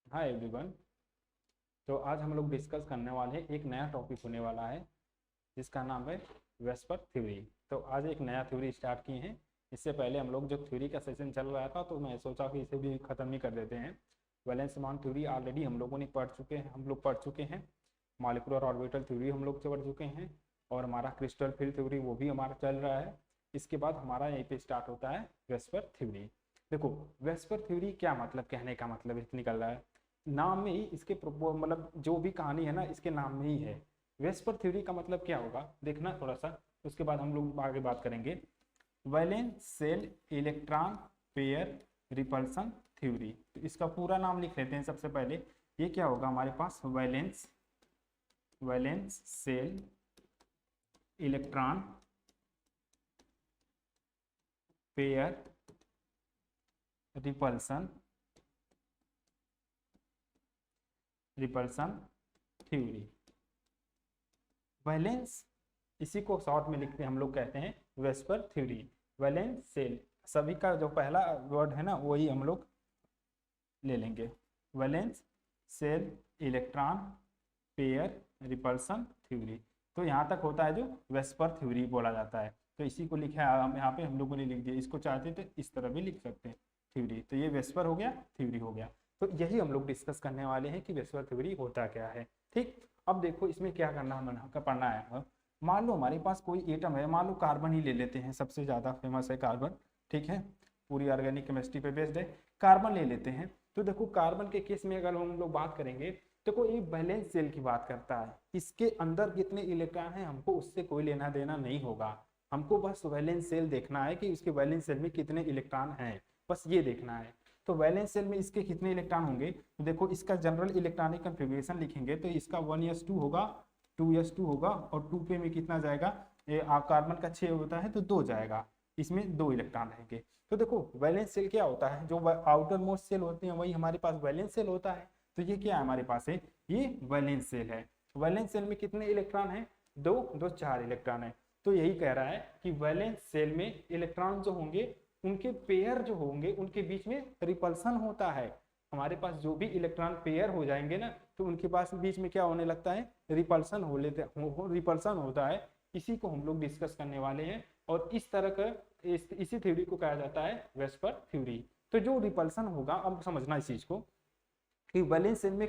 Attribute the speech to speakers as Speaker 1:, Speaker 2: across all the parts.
Speaker 1: Hi everyone. तो आज हम लोग डिस्कस करने वाले हैं, एक नया टॉपिक होने वाला है जिसका नाम है वेस्पर थ्योरी। तो आज एक नया थ्योरी स्टार्ट किए हैं। इससे पहले हम लोग जो थ्योरी का सेशन चल रहा था तो मैं सोचा कि इसे भी ख़त्म ही कर देते हैं। वैलेंस बॉन्ड थ्योरी ऑलरेडी हम लोग पढ़ चुके हैं। मॉलिक्यूलर ऑर्बिटल थ्योरी हम लोग पढ़ चुके हैं और हमारा क्रिस्टल फील्ड थ्योरी वो भी हमारा चल रहा है। इसके बाद हमारा यहीं पे स्टार्ट होता है वेस्पर थ्योरी। देखो, वेस्पर थ्योरी क्या मतलब, कहने का मतलब निकल रहा है नाम में ही, इसके मतलब जो भी कहानी है ना इसके नाम में ही है। वेस्पर थ्योरी का मतलब क्या होगा देखना थोड़ा सा, उसके बाद हम लोग आगे बात करेंगे। Valence shell electron pair repulsion theory. तो इसका पूरा नाम लिख लेते हैं सबसे पहले। ये क्या होगा हमारे पास, valence valence shell electron pair repulsion repulsion theory. Valence, इसी को शॉर्ट में लिखते हैं हम लोग, कहते हैं वेस्पर थ्योरी। वैलेंस सेल, सभी का जो पहला वर्ड है ना वही हम लोग ले लेंगे। Valence shell electron pair repulsion theory. तो यहाँ तक होता है जो वेस्पर थ्योरी बोला जाता है। तो इसी को लिखा है हम यहाँ पे, हम लोगों ने लिख दिया। इसको चाहते तो इस तरह भी लिख सकते हैं, थ्योरी। तो ये वेस्पर हो गया, थ्योरी हो गया। तो यही हम लोग डिस्कस करने वाले हैं कि वेस्पर थ्योरी होता क्या है। ठीक, अब देखो इसमें क्या करना है, पढ़ना है। मान लो हमारे पास कोई एटम है, मान लो कार्बन ही ले लेते हैं, सबसे ज़्यादा फेमस है कार्बन। ठीक है, पूरी ऑर्गेनिक केमिस्ट्री पे बेस्ड है, कार्बन ले लेते हैं। तो देखो कार्बन के केस में अगर हम लोग बात करेंगे, देखो ये बैलेंस सेल की बात करता है। इसके अंदर कितने इलेक्ट्रॉन हैं हमको उससे कोई लेना देना नहीं होगा। हमको बस वैलेंस सेल देखना है कि उसके वैलेंस सेल में कितने इलेक्ट्रॉन हैं, बस ये देखना है। तो वैलेंस सेल में इसके कितने इलेक्ट्रॉन होंगे, तो देखो इसका जनरल इलेक्ट्रॉनिक कन्फिग्रेशन लिखेंगे तो इसका 1s2 होगा, 2s2 होगा, और 2 पे में कितना जाएगा, कार्बन का 6 होता है तो 2 जाएगा, इसमें 2 इलेक्ट्रॉन रहेंगे। तो देखो वैलेंस सेल क्या होता है, जो आउटर मोस्ट सेल होते हैं वही हमारे पास वैलेंस सेल होता है। तो ये क्या है हमारे पास है, ये वैलेंस सेल है। वैलेंस सेल में कितने इलेक्ट्रॉन है, 2 2 4 इलेक्ट्रॉन है। तो यही कह रहा है कि वैलेंस सेल में इलेक्ट्रॉन जो होंगे उनके पेयर जो होंगे उनके बीच में रिपल्सन होता है। हमारे पास जो भी इलेक्ट्रॉन पेयर हो जाएंगे ना तो उनके पास बीच में क्या होने लगता है, रिपल्सन रिपल्सन होता है। इसी को हम लोग डिस्कस करने वाले हैं और इस तरह का इसी थ्योरी को कहा जाता है वेस्पर थ्योरी। तो जो रिपल्सन होगा, अब समझना इस चीज को कि वैलेंस सेल में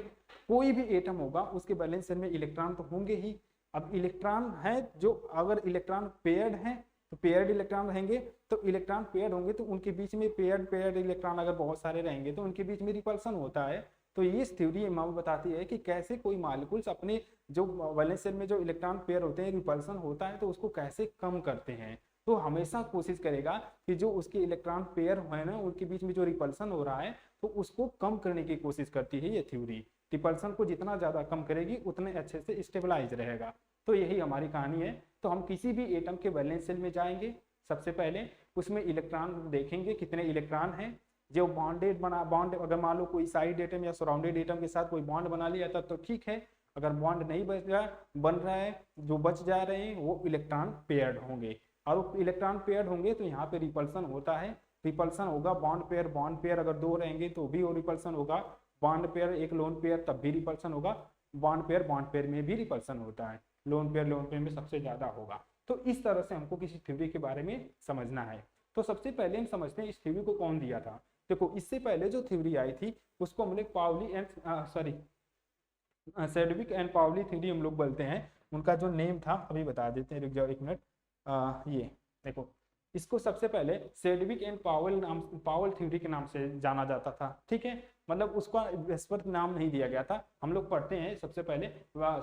Speaker 1: कोई भी एटम होगा उसके वैलेंस सेल में इलेक्ट्रॉन तो होंगे ही। अब इलेक्ट्रॉन है जो, अगर इलेक्ट्रॉन पेयर्ड है तो पेयर्ड इलेक्ट्रॉन रहेंगे। तो इलेक्ट्रॉन पेयर्ड होंगे तो उनके बीच में पेयर्ड इलेक्ट्रॉन अगर बहुत सारे रहेंगे तो उनके बीच में रिपल्सन होता है। तो ये थ्योरी हमें बताती है कि कैसे कोई मॉलिक्यूल्स अपने जो वैलेंस सेल में जो इलेक्ट्रॉन पेयर होते हैं, रिपल्सन होता है तो उसको कैसे कम करते हैं। तो हमेशा कोशिश करेगा कि जो उसके इलेक्ट्रॉन पेयर है ना उनके बीच में जो रिपल्सन हो रहा है तो उसको कम करने की कोशिश करती है ये थ्योरी। रिपल्सन को जितना ज्यादा कम करेगी उतने अच्छे से स्टेबलाइज रहेगा। तो यही हमारी कहानी है। तो हम किसी भी एटम के वैलेंस सेल में जाएंगे, सबसे पहले उसमें इलेक्ट्रॉन देखेंगे कितने इलेक्ट्रॉन हैं। जो बॉन्डेड बना बॉन्ड, अगर मान लो कोई साइड एटम या सराउंडेड एटम के साथ कोई बॉन्ड बना लिया था तो ठीक है। अगर बॉन्ड नहीं बन रहा है, जो बच जा रहे हैं वो इलेक्ट्रॉन पेयर्ड होंगे। और वो इलेक्ट्रॉन पेयर्ड होंगे तो यहाँ पे रिपल्सन होता है। रिपल्सन होगा बॉन्ड पेयर अगर 2 रहेंगे तो भी वो रिपल्सन होगा। बॉन्ड पेयर एक लोन पेयर तब भी रिपल्सन होगा। बॉन्ड पेयर में भी रिपल्सन होता है। लोन पेयर में सबसे ज्यादा होगा। तो इस तरह से हमको किसी थ्योरी के बारे में समझना है। तो सबसे पहले हम समझते हैं इस थ्योरी को कौन दिया था। देखो इससे पहले जो थ्योरी आई थी उसको हम लोग Pauli and Sidgwick and Pauli theory हम लोग बोलते हैं। उनका जो नेम था अभी बता देते हैं, रुक जाओ एक मिनट। ये देखो, इसको सबसे पहले सेडविक एंड पावल थ्योरी के नाम से जाना जाता था। ठीक है, मतलब उसका वेस्पर नाम नहीं दिया गया था। हम लोग पढ़ते हैं सबसे पहले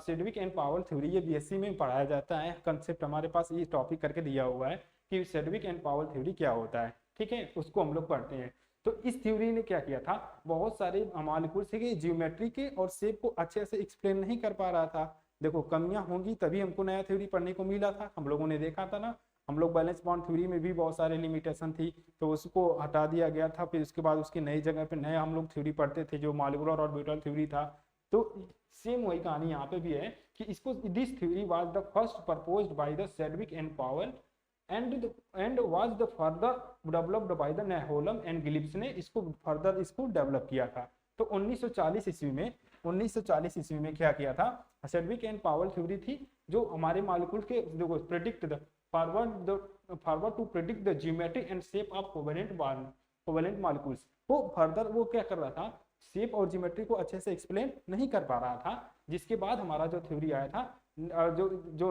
Speaker 1: सेडविक एंड पावल थ्योरी, ये बीएससी में पढ़ाया जाता है। कंसेप्ट हमारे पास ये टॉपिक करके दिया हुआ है कि सेडविक एंड पावल थ्योरी क्या होता है। ठीक है, उसको हम लोग पढ़ते हैं। तो इस थ्योरी ने क्या किया था, बहुत सारे मॉलिक्यूल्स के जियोमेट्री के और शेप को अच्छे से एक्सप्लेन नहीं कर पा रहा था। देखो कमियां होंगी तभी हमको नया थ्योरी पढ़ने को मिला था। हम लोगों ने देखा था ना, हम लोग बैलेंस बॉन्ड थ्योरी में भी बहुत सारे लिमिटेशन थी तो उसको हटा दिया गया था। फिर उसके बाद उसकी नई जगह पे नए हम लोग थ्योरी पढ़ते थे जो मॉलिक्यूलर ऑर्बिटल थ्योरी था। तो सेम वही कहानी यहाँ पे भी है कि इसको, this theory was the first proposed by the Sidgwick and Powell and was the further developed by the Nyholm and गिलिप्स ने इसको फर्दर इसको डेवलप किया था। तो 1940 ईस्वी में क्या किया था, सेडविक एंड पावेल थ्योरी थी, जो हमारे मॉलिक्यूल के देखो predict the forward to predict the geometry and shape of covalent molecules. वो फर्दर वो क्या कर रहा था, शेप और ज्योमेट्री को अच्छे से एक्सप्लेन नहीं कर पा रहा था, जिसके बाद हमारा जो थ्योरी आया था, जो जो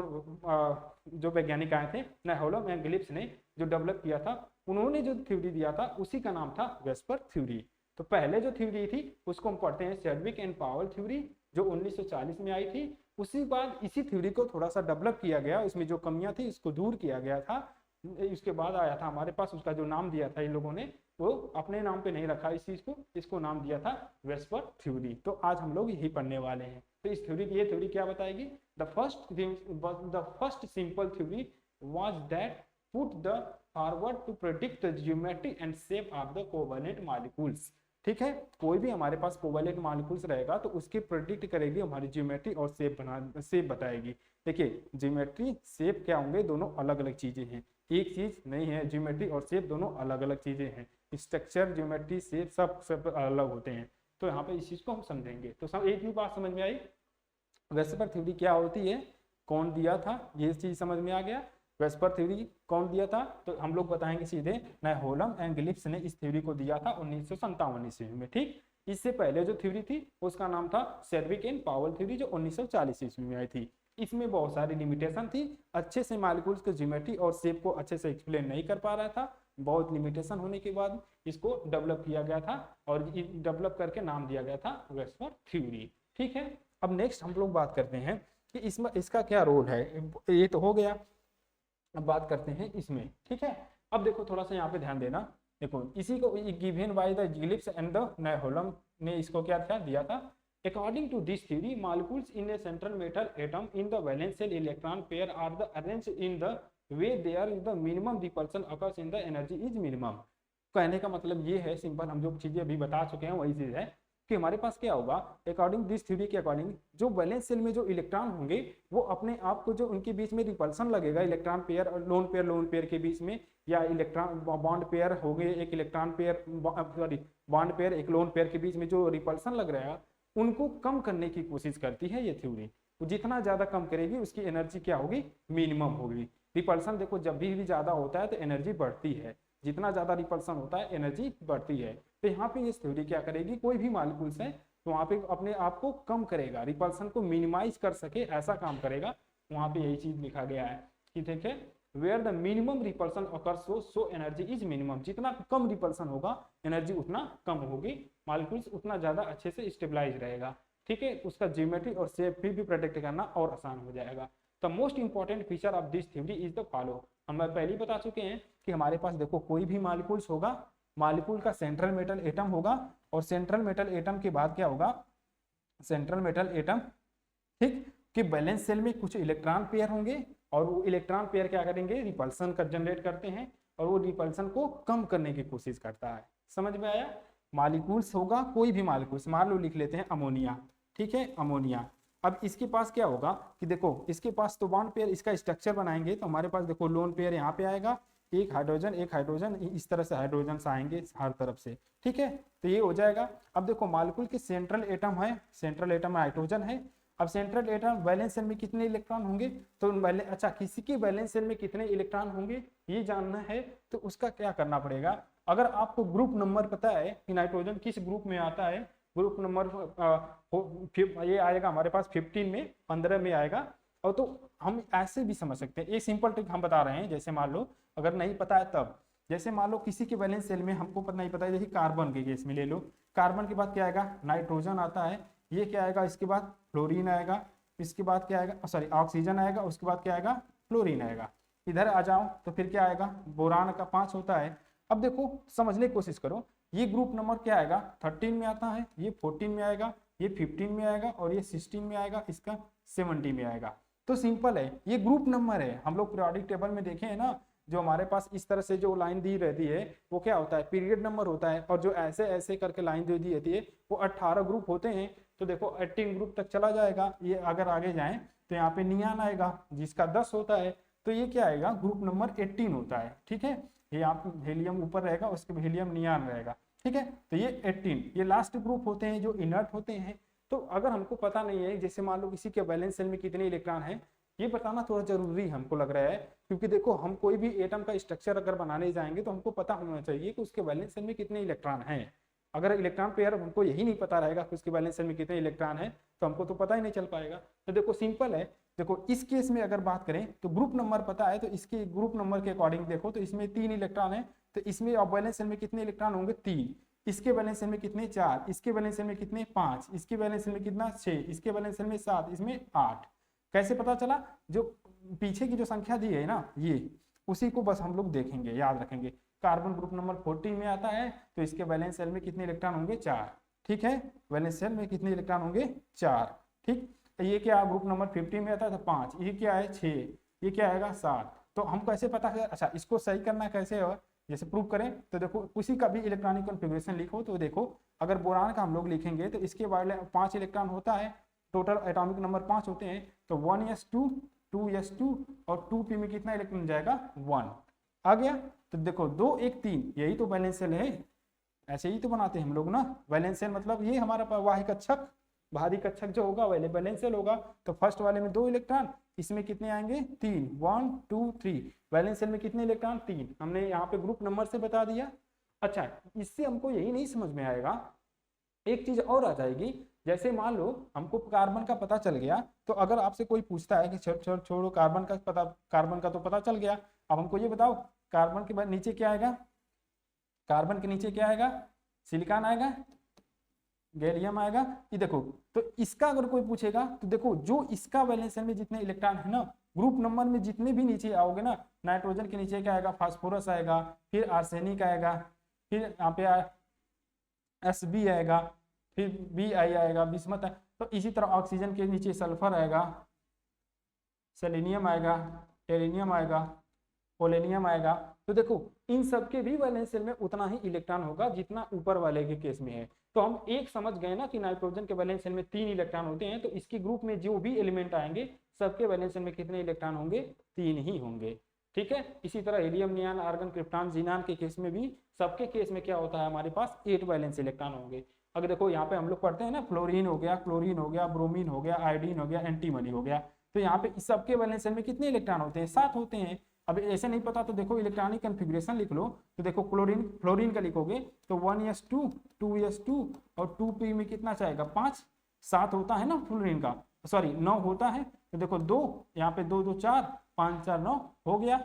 Speaker 1: जो वैज्ञानिक आए थे नेहोलम एंड गिब्स ने जो डेवलप किया था, उन्होंने जो थ्योरी दिया था उसी का नाम था वेस्पर थ्योरी। तो पहले जो थ्योरी थी उसको हम पढ़ते हैं सेडविक एंड पावेल थ्योरी, जो 1940 में आई थी। उसी बाद इसी थ्योरी को थोड़ा सा डेवलप किया गया, उसमें जो कमियां थी उसको दूर किया गया था। इसके बाद आया था हमारे पास, उसका जो नाम दिया था इन लोगों ने, वो अपने नाम पे नहीं रखा इस चीज को, इसको नाम दिया था वेस्पर थ्योरी। तो आज हम लोग यही पढ़ने वाले हैं। तो इस थ्योरी की, ये थ्योरी क्या बताएगी, the first simple theory was that put the forward to predict the geometry and shape of the covalent molecules. ठीक है, कोई भी हमारे पास कोवेलेंट मॉलिक्यूल्स रहेगा तो उसके प्रेडिक्ट करेगी हमारी ज्योमेट्री और शेप बताएगी। देखिए ज्योमेट्री शेप क्या होंगे, दोनों अलग अलग चीजें हैं, एक चीज नहीं है। ज्योमेट्री और शेप दोनों अलग अलग चीजें हैं, स्ट्रक्चर ज्योमेट्री शेप सब अलग होते हैं। तो यहाँ पे इस चीज को हम समझेंगे। तो सब एक भी बात समझ में आई, वेस्पर थ्योरी क्या होती है, कौन दिया था, ये चीज समझ में आ गया। वेस्पर थ्योरी कौन दिया था, तो हम लोग बताएंगे सीधे, नेहोलम एंड गिब्स ने इस थ्योरी को दिया था 1957 ईस्वी में। ठीक, इससे पहले जो थ्योरी थी उसका नाम था सेडविक एंड पावेल थ्योरी, जो 1940 ईस्वी में आई थी। इसमें बहुत सारी लिमिटेशन थी, अच्छे से मॉलिक्यूल्स के ज्योमेट्री और शेप को अच्छे से एक्सप्लेन नहीं कर पा रहा था। बहुत लिमिटेशन होने के बाद इसको डेवलप किया गया था और डेवलप करके नाम दिया गया था वेस्पर थ्योरी। ठीक है, अब नेक्स्ट हम लोग बात करते हैं कि इसमें इसका क्या रोल है। ये तो हो गया, अब बात करते हैं इसमें। ठीक है, अब देखो थोड़ा सा यहाँ पे ध्यान देना। देखो इसी को given by the Gibbs and the Nyholm ने इसको क्या दिया था। According to this theory, molecules in a central metal atom in the valence shell electron pair are the arranged in the way there is the minimum repulsion occurs in the energy is minimum। कहने का मतलब ये है, simple, हम जो चीजें अभी बता चुके हैं वही चीज है कि हमारे पास क्या होगा, अकॉर्डिंग दिस थ्योरी के अकॉर्डिंग जो वैलेंस शेल में जो इलेक्ट्रॉन होंगे वो अपने आप को, जो उनके बीच में रिपल्सन लगेगा, इलेक्ट्रॉन पेयर और लोन पेयर के बीच में, या इलेक्ट्रॉन बॉन्ड पेयर हो गए, एक electron pair sorry bond pair एक लोन पेयर के बीच में जो रिपल्सन लग रहा है, उनको कम करने की कोशिश करती है ये थ्योरी। जितना ज्यादा कम करेगी उसकी एनर्जी क्या होगी, मिनिमम होगी। रिपल्सन देखो जब भी ज्यादा होता है तो एनर्जी बढ़ती है, जितना ज्यादा रिपल्सन होता है एनर्जी बढ़ती है। तो यहाँ पे ये थ्योरी क्या करेगी, कोई भी मॉलिक्यूल्स है तो वहाँ पे अपने आप को कम करेगा, रिपल्सन को मिनिमाइज कर सके ऐसा काम करेगा। वहाँ पे यही चीज लिखा गया है कि देखिए where the minimum repulsion occurs so energy is minimum. जितना कम रिपल्सन होगा एनर्जी उतना कम होगी, मॉलिक्यूल्स उतना ज्यादा अच्छे से स्टेबलाइज रहेगा। ठीक है, उसका ज्योमेट्री और शेप भी प्रेडिक्ट करना और आसान हो जाएगा। The most important feature of this theory is the follow. हम पहले ही बता चुके हैं कि हमारे पास देखो कोई भी मॉलिक्यूल्स होगा, मॉलिक्यूल का सेंट्रल मेटल एटम होगा, और सेंट्रल मेटल एटम के बाद क्या होगा, सेंट्रल मेटल एटम, ठीक, कि बैलेंस सेल में कुछ इलेक्ट्रॉन पेयर होंगे, और वो इलेक्ट्रॉन पेयर क्या करेंगे, रिपल्सन का जनरेट करते हैं, और वो रिपल्सन को कम करने की कोशिश करता है। समझ में आया, मॉलिक्यूल्स होगा, कोई भी मॉलिक्यूल्स, मान लो लिख लेते हैं अमोनिया। ठीक है, अमोनिया। अब इसके पास क्या होगा कि देखो इसके पास तो बॉन्ड पेयर, इसका स्ट्रक्चर बनाएंगे तो हमारे पास देखो लोन पेयर यहाँ पे आएगा, एक हाइड्रोजन, इस तरह से हाइड्रोजन आएंगे हर तरफ से। ठीक है, तो ये हो जाएगा। अब देखो मॉलिक्यूल के सेंट्रल एटम है, सेंट्रल एटम में हाइड्रोजन है। अब सेंट्रल एटम वैलेंस शेल में कितने इलेक्ट्रॉन होंगे, तो अच्छा किसी के वैलेंस शेल में कितने इलेक्ट्रॉन होंगे ये जानना है, तो उसका क्या करना पड़ेगा। अगर आपको ग्रुप नंबर पता है कि नाइट्रोजन किस ग्रुप में आता है, ग्रुप नंबर ये आएगा हमारे पास 15 में, 15 में आएगा। और तो हम ऐसे भी समझ सकते हैं, एक सिंपल ट्रिक हम बता रहे हैं। जैसे मान लो अगर नहीं पता है तब, जैसे मान लो किसी के वैलेंस शेल में हमको नहीं पता है, जैसे कार्बन के केस में ले लो, कार्बन के बाद क्या आएगा, नाइट्रोजन आता है, ये क्या आएगा, इसके बाद फ्लोरीन आएगा, इसके बाद क्या आएगा, सॉरी ऑक्सीजन आएगा, उसके बाद क्या आएगा, फ्लोरीन आएगा। इधर आ जाओ तो फिर क्या आएगा, बोरान का 5 होता है। अब देखो समझने की कोशिश करो, ये ग्रुप नंबर क्या आएगा, 13 में आता है, ये 14 में आएगा, ये 15 में आएगा, और ये 16 में आएगा, इसका 70 में आएगा। तो सिंपल है, ये ग्रुप नंबर है। हम लोग पीरियोडिक टेबल में देखे हैं ना, जो हमारे पास इस तरह से जो लाइन दी रहती है वो क्या होता है, पीरियड नंबर होता है, और जो ऐसे ऐसे करके लाइन जो दी रहती है वो 18 ग्रुप होते हैं। तो देखो 18 ग्रुप तक चला जाएगा। ये अगर आगे जाएं तो यहाँ पे नियान आएगा जिसका 10 होता है, तो ये क्या आएगा, ग्रुप नंबर 18 होता है। ठीक है, ये यहाँ पे हेलियम ऊपर रहेगा, उसके हेलियम नियान रहेगा। ठीक है। तो ये 18 ये लास्ट ग्रुप होते हैं जो इनर्ट होते हैं। तो अगर हमको पता नहीं है, जैसे मान लो किसी के वैलेंस शेल में कितने इलेक्ट्रॉन है, ये बताना थोड़ा जरूरी हमको लग रहा है, क्योंकि देखो हम कोई भी एटम का स्ट्रक्चर अगर बनाने जाएंगे तो हमको पता होना चाहिए कि उसके वैलेंस शेल में कितने इलेक्ट्रॉन हैं। अगर इलेक्ट्रॉन पेयर हमको यही नहीं पता रहेगा कि उसके वैलेंस शेल में कितने इलेक्ट्रॉन है, तो हमको तो पता ही नहीं चल पाएगा। तो देखो सिंपल है, देखो इस केस में अगर बात करें तो ग्रुप नंबर पता है, तो इसके ग्रुप नंबर के अकॉर्डिंग देखो तो इसमें 3 इलेक्ट्रॉन है, तो इसमें अब वैलेंस शेल में कितने इलेक्ट्रॉन होंगे 3, इसके वैलेंस शेल में कितने 4, इसके वैलेंस शेल में कितने 5, इसके वैलेंस शेल में कितना 6, इसके वैलेंस शेल में 7, इसमें 8। कैसे पता चला? जो पीछे की जो संख्या दी है ना, ये उसी को बस हम लोग देखेंगे, याद रखेंगे। कार्बन ग्रुप नंबर 14 में आता है, तो इसके वैलेंस शेल में कितने इलेक्ट्रॉन होंगे 4, ठीक है। वैलेंस शेल में कितने इलेक्ट्रॉन होंगे 4, ठीक। ये क्या ग्रुप नंबर 15 में आता है, तो 5, ये क्या है 6, ये क्या आएगा 7। तो हम कैसे पता करें? अच्छा, इसको सही करना कैसे है, जैसे प्रूव करें तो देखो किसी का भी इलेक्ट्रॉनिक कॉन्फ़िगरेशन लिखो तो देखो, अगर बोरान का हम लोग लिखेंगे तो इसके वाले 5 इलेक्ट्रॉन होता है, टोटल एटॉमिक नंबर 5 होते हैं, तो 1s2 2s2 और 2p में कितना इलेक्ट्रॉन जाएगा 1 आ गया। तो देखो 2 1 3 यही तो वैलेंस शेल है, ऐसे ही तो बनाते हैं हम लोग ना। वैलेंस शेल मतलब ये हमारा वाही कक्षक, बाहरी कक्षक जो होगा वह वैलेंस शेल होगा। तो फर्स्ट वाले में 2 इलेक्ट्रॉन, इसमें कितने आएंगे 3, 1 2 3। वैलेंस शेल में कितने इलेक्ट्रॉन 3, हमने यहाँ पे ग्रुप नंबर से बता दिया। अच्छा, इससे हमको यही नहीं समझ में आएगा, एक चीज और आ जाएगी। जैसे मान लो हमको कार्बन का पता चल गया, तो अगर आपसे कोई पूछता है कि छोड़ो कार्बन का पता, कार्बन का तो पता चल गया, अब हमको ये बताओ कार्बन के बाद नीचे क्या आएगा, कार्बन के नीचे क्या आएगा, सिलिकॉन आएगा, गैलियम आएगा। ये देखो, तो इसका अगर कोई पूछेगा तो देखो जो इसका वैलेंस शेल में जितने इलेक्ट्रॉन है ना, ग्रुप नंबर में जितने भी नीचे आओगे ना, नाइट्रोजन के नीचे क्या आएगा, फास्फोरस आएगा, फिर आर्सेनिक आएगा, फिर यहाँ पे Sb आएगा, फिर Bi आएगा, बिस्मथ है। तो इसी तरह ऑक्सीजन के नीचे सल्फर आएगा, सेलेनियम आएगा, टेरेनियम आएगा, पोलेनियम आएगा। तो देखो इन सब के भी वैलेंस शेल में उतना ही इलेक्ट्रॉन होगा जितना ऊपर वाले के केस में है। तो हम एक समझ गए ना कि नाइट्रोजन के वैलेंस शेल में 3 इलेक्ट्रॉन होते हैं, तो इसकी ग्रुप में जो भी एलिमेंट आएंगे सबके वैलेंस शेल में कितने इलेक्ट्रॉन होंगे, 3 ही होंगे, ठीक है। इसी तरह helium, neon, argon, krypton, xenon के केस में भी सबके केस में क्या होता है, हमारे पास 8 वैलेंस इलेक्ट्रॉन होंगे। अगर देखो यहाँ पे हम लोग पढ़ते हैं ना, फ्लोरीन हो गया, क्लोरीन हो गया, ब्रोमीन हो गया, आयोडीन हो गया, एंटीमनी हो गया, तो यहाँ पे सबके वैलेंस शेल में कितने इलेक्ट्रॉन होते हैं, 7 होते हैं। अब ऐसे नहीं पता तो देखो इलेक्ट्रॉनिक कॉन्फ़िगरेशन लिख लो, तो देखो क्लोरीन, फ्लोरीन का लिखोगे तो 1s2 2s2 और 2p में कितना चाहेगा 5, 7 होता है ना फ्लोरीन का, सॉरी 9 होता है। तो देखो 2 यहाँ पे 2 2 4 5 4 9 हो गया,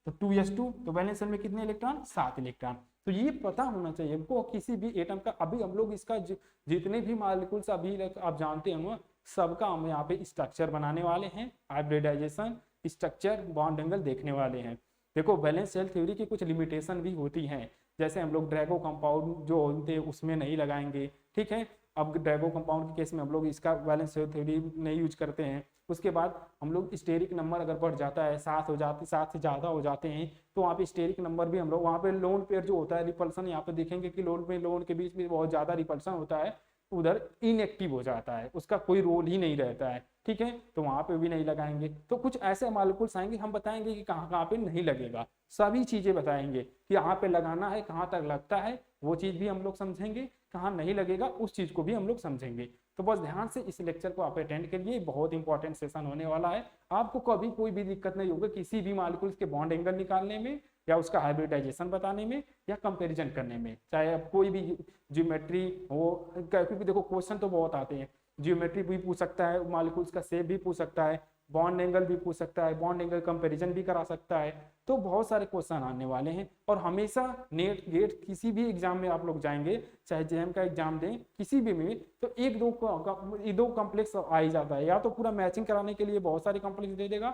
Speaker 1: तो 2s2, तो वैलेंस शेल में कितने इलेक्ट्रॉन, 7 इलेक्ट्रॉन। तो ये पता होना चाहिए हमको किसी भी एटम का। अभी हम लोग इसका जितने भी मॉलिक्यूल्स अभी आप जानते होंगे, सबका हम यहाँ पे स्ट्रक्चर बनाने वाले हैं, हाइब्रिडाइजेशन, स्ट्रक्चर, बॉन्ड एंगल देखने वाले हैं। देखो वैलेंस शेल थ्योरी की कुछ लिमिटेशन भी होती हैं, जैसे हम लोग ड्रैगो कंपाउंड जो होते हैं उसमें नहीं लगाएंगे, ठीक है। अब ड्रैगो कंपाउंड के केस में हम लोग इसका वैलेंस शेल थ्योरी नहीं यूज करते हैं। उसके बाद हम लोग स्टेरिक नंबर अगर बढ़ जाता है, 7 हो जाते, 7 से ज़्यादा हो जाते हैं, तो वहाँ पे स्टेरिक नंबर भी हम लोग, वहाँ पे लोन पेयर जो होता है, रिपल्सन, यहाँ पे देखेंगे कि लोन में लोन के बीच में बहुत ज़्यादा रिपल्सन होता है, उधर इनएक्टिव हो जाता है, उसका कोई रोल ही नहीं रहता है, ठीक है। तो वहां पे भी नहीं लगाएंगे। तो कुछ ऐसे मॉलिक्यूल्स आएंगे, हम बताएंगे कि कहाँ कहाँ पे नहीं लगेगा, सभी चीजें बताएंगे कि यहाँ पे लगाना है, कहाँ तक लगता है वो चीज भी हम लोग समझेंगे, कहाँ नहीं लगेगा उस चीज को भी हम लोग समझेंगे। तो बस ध्यान से इस लेक्चर को आप अटेंड करिए, बहुत इंपॉर्टेंट सेशन होने वाला है। आपको कभी कोई भी दिक्कत नहीं होगी किसी भी मॉलिक्यूल्स के बॉन्ड एंगल निकालने में, या उसका हाइब्रिडाइजेशन बताने में, या कंपैरिजन करने में, चाहे अब कोई भी ज्योमेट्री हो, क्योंकि देखो क्वेश्चन तो बहुत आते हैं, ज्योमेट्री भी पूछ सकता है, मॉलिक्यूल्स का शेप भी पूछ सकता है, बॉन्ड एंगल भी पूछ सकता है, बॉन्ड एंगल कंपैरिजन भी करा सकता है। तो बहुत सारे क्वेश्चन आने वाले हैं, और हमेशा नेट गेट किसी भी एग्जाम में आप लोग जाएंगे, चाहे जेएम का एग्जाम दें किसी भी में, तो एक दो कॉम्प्लेक्स आ ही जाता है, या तो पूरा मैचिंग कराने के लिए बहुत सारे कॉम्प्लेक्स दे देगा,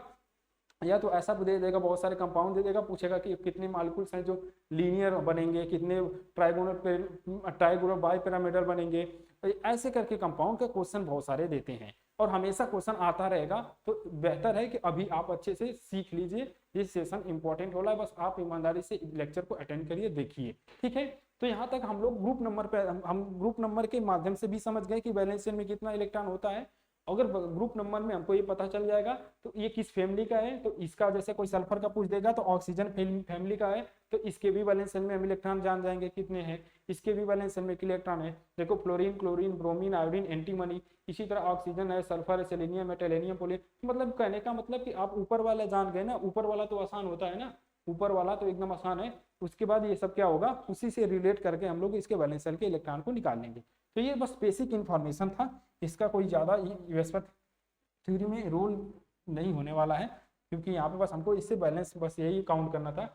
Speaker 1: या तो ऐसा दे देगा बहुत सारे कंपाउंड दे देगा, पूछेगा कि कितने मॉलिक्यूल्स हैं जो लीनियर बनेंगे, कितने ट्राइगोनल बाइपिरामिडल बनेंगे, ऐसे करके कंपाउंड का क्वेश्चन बहुत सारे देते हैं, और हमेशा क्वेश्चन आता रहेगा। तो बेहतर है कि अभी आप अच्छे से सीख लीजिए, ये सेशन इंपॉर्टेंट हो रहा है, बस आप ईमानदारी से लेक्चर को अटेंड करिए, देखिए, ठीक है। तो यहाँ तक हम लोग ग्रुप नंबर पे, हम ग्रुप नंबर के माध्यम से भी समझ गए कि वैलेंस शेल में कितना इलेक्ट्रॉन होता है, अगर ग्रुप नंबर में हमको ये पता चल जाएगा तो ये किस फैमिली का है, तो इसका जैसे कोई सल्फर का पूछ देगा तो ऑक्सीजन फैमिली का है, तो इसके भी वैलेंस शेल में हम इलेक्ट्रॉन जान जाएंगे कितने हैं, इसके भी वैलेंस शेल में इलेक्ट्रॉन है। देखो fluorine, chlorine, bromine, iodine, antimony, इसी तरह ऑक्सीजन है, सल्फर है, सेलेनियम है, टेलेनियम, पोलियम। मतलब कहने का मतलब कि आप ऊपर वाला जान गए ना, ऊपर वाला तो आसान होता है ना, ऊपर वाला तो एकदम आसान है। उसके बाद ये सब क्या होगा, उसी से रिलेट करके हम लोग इसके वैलेंस शेल के इलेक्ट्रॉन को निकाल लेंगे। तो ये बस बेसिक इंफॉर्मेशन था, इसका कोई ज़्यादा वैस्पर थ्योरी में रोल नहीं होने वाला है, क्योंकि यहाँ पे बस हमको इससे बैलेंस बस यही काउंट करना था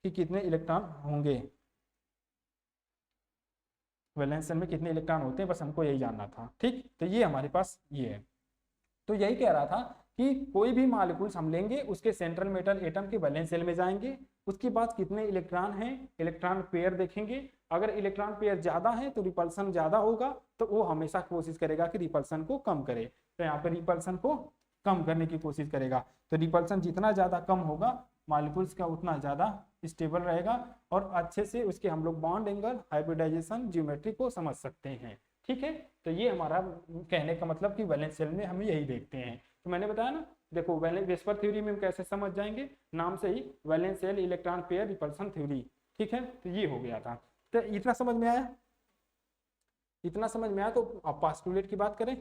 Speaker 1: कि कितने इलेक्ट्रॉन होंगे, वैलेंस शेल में कितने इलेक्ट्रॉन होते हैं, बस हमको यही जानना था। ठीक, तो ये हमारे पास ये है। तो यही कह रहा था कि कोई भी मॉलिक्यूल्स हम लेंगे, उसके सेंट्रल मेटल एटम के वैलेंस शेल में जाएंगे, उसके बाद कितने इलेक्ट्रॉन हैं, इलेक्ट्रॉन पेयर देखेंगे। अगर इलेक्ट्रॉन पेयर ज्यादा है तो रिपल्सन ज्यादा होगा, तो वो हमेशा कोशिश करेगा कि रिपल्सन को कम करे। तो यहाँ पे रिपल्सन को कम करने की कोशिश करेगा, तो रिपल्सन जितना ज्यादा कम होगा मॉलिक्यूल्स का उतना ज्यादा स्टेबल रहेगा, और अच्छे से उसके हम लोग बॉन्ड एंगल, हाइब्रिडाइजेशन, ज्योमेट्री को समझ सकते हैं। ठीक है, तो ये हमारा कहने का मतलब कि वैलेंस शेल में हम यही देखते हैं। तो मैंने बताया ना, देखो वेस्पर थ्योरी में हम कैसे समझ जाएंगे, नाम से ही valence shell, electron pair, repulsion theory. ठीक है, तो ये हो गया था। तो इतना समझ में आया, इतना समझ में आया। तो अब पास्टुलेट की बात करें,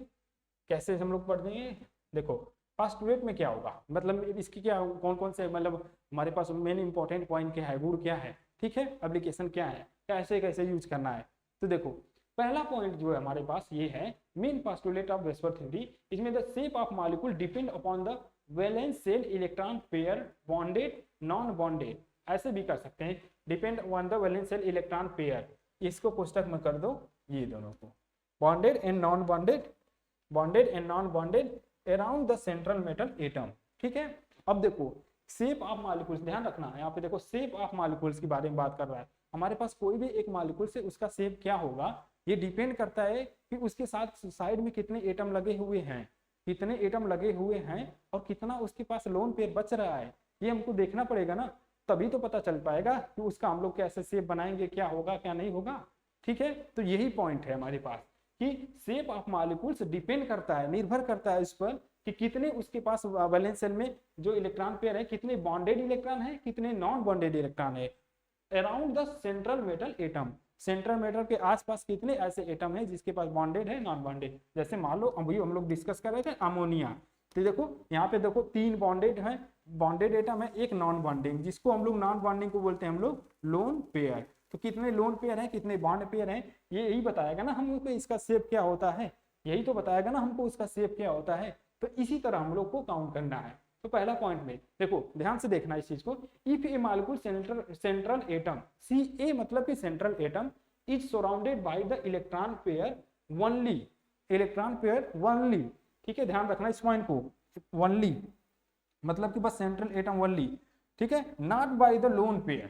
Speaker 1: कैसे हम लोग पढ़ देंगे। देखो पास्टुलेट में क्या होगा, मतलब इसकी क्या कौन कौन से, मतलब हमारे पास मेन इंपॉर्टेंट पॉइंट क्या है, गुण क्या है, ठीक है, एप्लीकेशन क्या है, कैसे कैसे यूज करना है। तो देखो पहला पॉइंट जो है हमारे पास ये है, main postulate of VSEPR theory. इसमें the shape of molecule depend upon the valence shell electron pair, bonded, non bonded, ऐसे भी कर सकते हैं, depend upon the valence shell electron pair. इसको कोष्टक में कर दो, ये दोनों को, bonded and non bonded, bonded and non bonded around the central metal atom. ठीक है, अब देखो शेप ऑफ मॉलिक्यूल्स, ध्यान रखना है यहाँ पे, देखो शेप ऑफ मॉलिक्यूल्स के बारे में बात कर रहा है। हमारे पास कोई भी एक मॉलिक्यूल से उसका शेप क्या होगा, ये डिपेंड करता है कि उसके साथ साइड में कितने एटम लगे हुए हैं, कितने एटम लगे हुए हैं, और कितना उसके पास लोन पेयर बच रहा है। ये हमको देखना पड़ेगा ना, तभी तो पता चल पाएगा कि उसका हम लोग कैसे शेप बनाएंगे, क्या होगा क्या नहीं होगा। ठीक है, तो यही पॉइंट है हमारे पास कि शेप ऑफ मॉलिक्यूल्स डिपेंड करता है, निर्भर करता है इस पर कि कितने उसके पास वैलेंस शेल में जो इलेक्ट्रॉन पेयर है, कितने बॉन्डेड इलेक्ट्रॉन है, कितने नॉन बॉन्डेड इलेक्ट्रॉन है, around the central metal atom. Central metal के आसपास कितने ऐसे एटम है जिसके पास बॉन्डेड है, नॉन बॉन्डेड। जैसे मान लो अभी हम लोग डिस्कस कर रहे थे अमोनिया, तो देखो यहाँ पे देखो 3 बॉन्डेड है, बॉन्डेड एटम है, एक नॉन बॉन्डिंग, जिसको हम लोग नॉन बॉन्डिंग को बोलते हैं हम लोग लोन पेयर। तो कितने लोन पेयर है, कितने बॉन्ड पेयर है, ये यही बताएगा ना हमको इसका शेप क्या होता है, यही तो बताएगा ना हमको उसका शेप क्या होता है। तो इसी तरह हम लोग को काउंट करना है। तो पहला पॉइंट में देखो ध्यान से देखना इस चीज को, if a molecule central atom, C A मतलब कि central atom, is surrounded by the electron pair only, electron pair only. ठीक है, ध्यान रखना इस पॉइंट को, ओनली मतलब कि बस सेंट्रल एटम ओनली। ठीक है, not by the lone pair,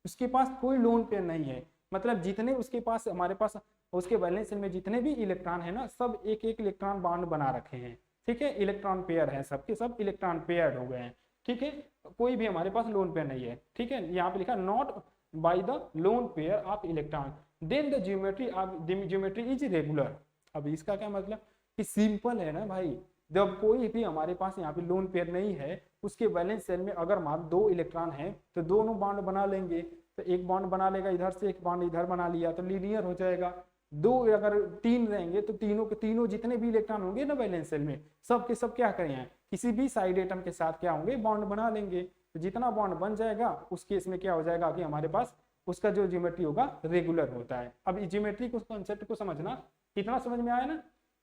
Speaker 1: उसके पास कोई लोन पेयर नहीं है, मतलब जितने उसके पास, हमारे पास उसके वैलेंस शेल में जितने भी इलेक्ट्रॉन है ना, सब एक एक इलेक्ट्रॉन बॉन्ड बना रखे हैं। ठीक है, इलेक्ट्रॉन पेयर है, सबके सब इलेक्ट्रॉन पेयर्ड हो गए हैं। ठीक है, कोई भी हमारे पास लोन पेयर नहीं है। ठीक है, यहाँ पे लिखा not by the lone pair of electron, then the geometry is regular. अब इसका क्या मतलब कि सिंपल है ना भाई, जब कोई भी हमारे पास यहाँ पे लोन पेयर नहीं है, उसके वैलेंस शेल में अगर मान 2 इलेक्ट्रॉन है तो दोनों बॉन्ड बना लेंगे, तो एक बॉन्ड बना लेगा इधर से, एक बॉन्ड इधर बना लिया, तो लीनियर हो जाएगा। 2 अगर 3 रहेंगे तो तीनों के तीनों जितने भी इलेक्ट्रॉन होंगे ना वैलेंस शेल में, सब के सब क्या करें, किसी भी साइड एटम के साथ क्या होंगे, बॉन्ड बना लेंगे। तो जितना बॉन्ड बन जाएगा उस केस में क्या हो जाएगा कि हमारे पास उसका जो ज्योमेट्री होगा रेगुलर होता है। अब इस ज्योमेट्री को, कॉन्सेप्ट को समझना, कितना समझ में आया ना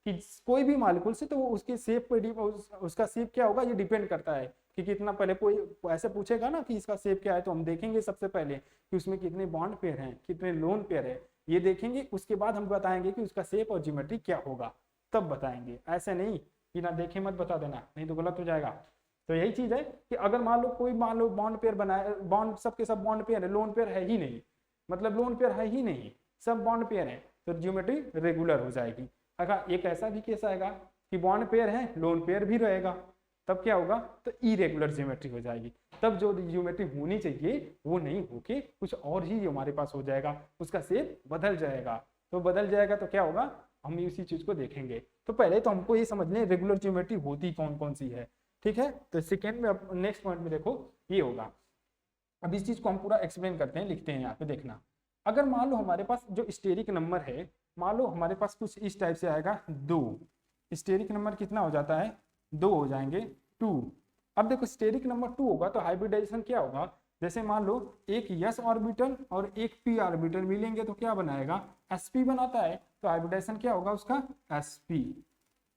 Speaker 1: कि कोई भी मॉलिक्यूल से तो वो उसके शेप पे, उसका शेप क्या होगा ये डिपेंड करता है कि कितना, पहले कोई ऐसे पूछेगा ना कि इसका शेप क्या है, तो हम देखेंगे सबसे पहले कि उसमें कितने बॉन्ड पेयर हैं, कितने लोन पेयर है, ये देखेंगे। उसके बाद हम बताएंगे कि उसका शेप और ज्योमेट्री क्या होगा, तब बताएंगे। ऐसे नहीं कि ना देखे मत बता देना, नहीं तो गलत हो जाएगा। तो यही चीज है कि अगर मान लो कोई, मान लो बॉन्ड पेयर बनाए, बॉन्ड सबके सब बॉन्ड पेयर है, लोन पेयर है ही नहीं, मतलब लोन पेयर है ही नहीं, सब बॉन्ड पेयर है, तो ज्योमेट्री रेगुलर हो जाएगी। अगर एक ऐसा भी केस आएगा कि बॉन्ड पेयर है, लोन पेयर भी रहेगा, तब क्या होगा, तो इरेगुलर ज्योमेट्री हो जाएगी। तब जो ज्योमेट्री होनी चाहिए वो नहीं होके कुछ और ही हमारे पास हो जाएगा, उसका शेप बदल जाएगा। तो बदल जाएगा तो क्या होगा, हम इसी चीज को देखेंगे। तो पहले तो हमको ये समझ लें रेगुलर ज्योमेट्री होती कौन कौन सी है, ठीक है। तो सेकेंड में अब नेक्स्ट पॉइंट में देखो ये होगा। अब इस चीज को हम पूरा एक्सप्लेन करते हैं, लिखते हैं यहाँ पे देखना। अगर मान लो हमारे पास जो स्टेरिक नंबर है, मान लो हमारे पास कुछ इस टाइप से आएगा 2, स्टेरिक नंबर कितना हो जाता है 2 हो जाएंगे 2। अब देखो स्टेरिक नंबर 2 होगा तो हाइब्रिडाइजेशन क्या होगा, जैसे मान लो एक s ऑर्बिटल और एक p ऑर्बिटल मिलेंगे तो क्या बनाएगा sp बनाता है, तो हाइब्रिडाइजेशन क्या होगा उसका sp।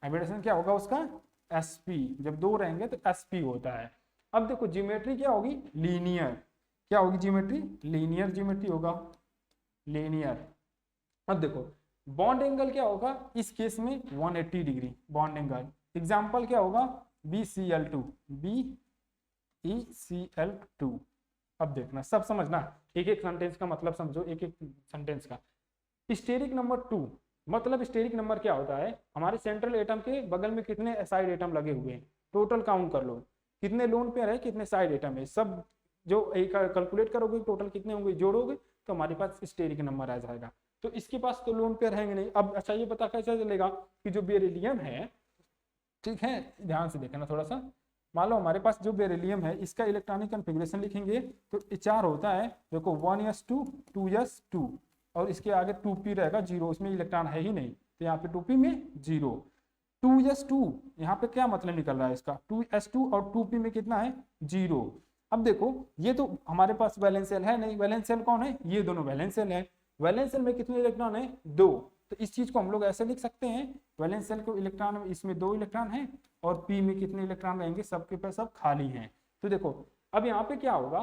Speaker 1: हाइब्रिडाइजेशन क्या होगा उसका sp, जब 2 रहेंगे तो sp होता है। अब देखो ज्योमेट्री क्या होगी लीनियर, क्या होगी ज्योमेट्री लीनियर ज्योमेट्री होगा, लीनियर। अब देखो बॉन्ड एंगल क्या होगा इस केस में 180 डिग्री बॉन्ड एंगल। एग्जांपल क्या होगा BCl2, BeCl2। अब देखना सब समझना, एक एक सेंटेंस का मतलब समझो, एक एक सेंटेंस का। स्टेरिक नंबर 2 मतलब स्टेरिक नंबर क्या होता है, हमारे सेंट्रल एटम के बगल में कितने साइड एटम लगे हुए हैं, टोटल काउंट कर लो कितने लोन पेयर है कितने साइड एटम है, सब जो एक कैलकुलेट करोगे टोटल कितने होंगे जोड़ोगे तो हमारे पास स्टेरिक नंबर आ जाएगा। तो इसके पास तो लोन पेयर है नहीं। अब अच्छा ये पता कैसे चलेगा कि जो बेरिलियम है, ठीक है ध्यान से देखना थोड़ा सा, मान लो हमारे पास जो बेरिलियम है इसका इलेक्ट्रॉनिक कन्फिग्रेशन लिखेंगे तो 4 होता है, देखो 1s2 2s2 और इसके आगे 2p रहेगा 0, इसमें इलेक्ट्रॉन है ही नहीं तो यहाँ पे 2p में 0। 2s2 यहाँ पे क्या मतलब निकल रहा है इसका 2s2 और 2p में कितना है 0। अब देखो ये तो हमारे पास वैलेंस शेल है नहीं, वैलेंस शेल कौन है ये दोनों वैलेंस शेल है, वैलेंस शेल में कितने इलेक्ट्रॉन है 2, तो इस चीज को हम लोग ऐसे लिख सकते हैं वैलेंस शेल को इलेक्ट्रॉन में इसमें 2 इलेक्ट्रॉन है और p में कितने इलेक्ट्रॉन रहेंगे सबके पे सब खाली हैं। तो देखो अब यहाँ पे क्या होगा,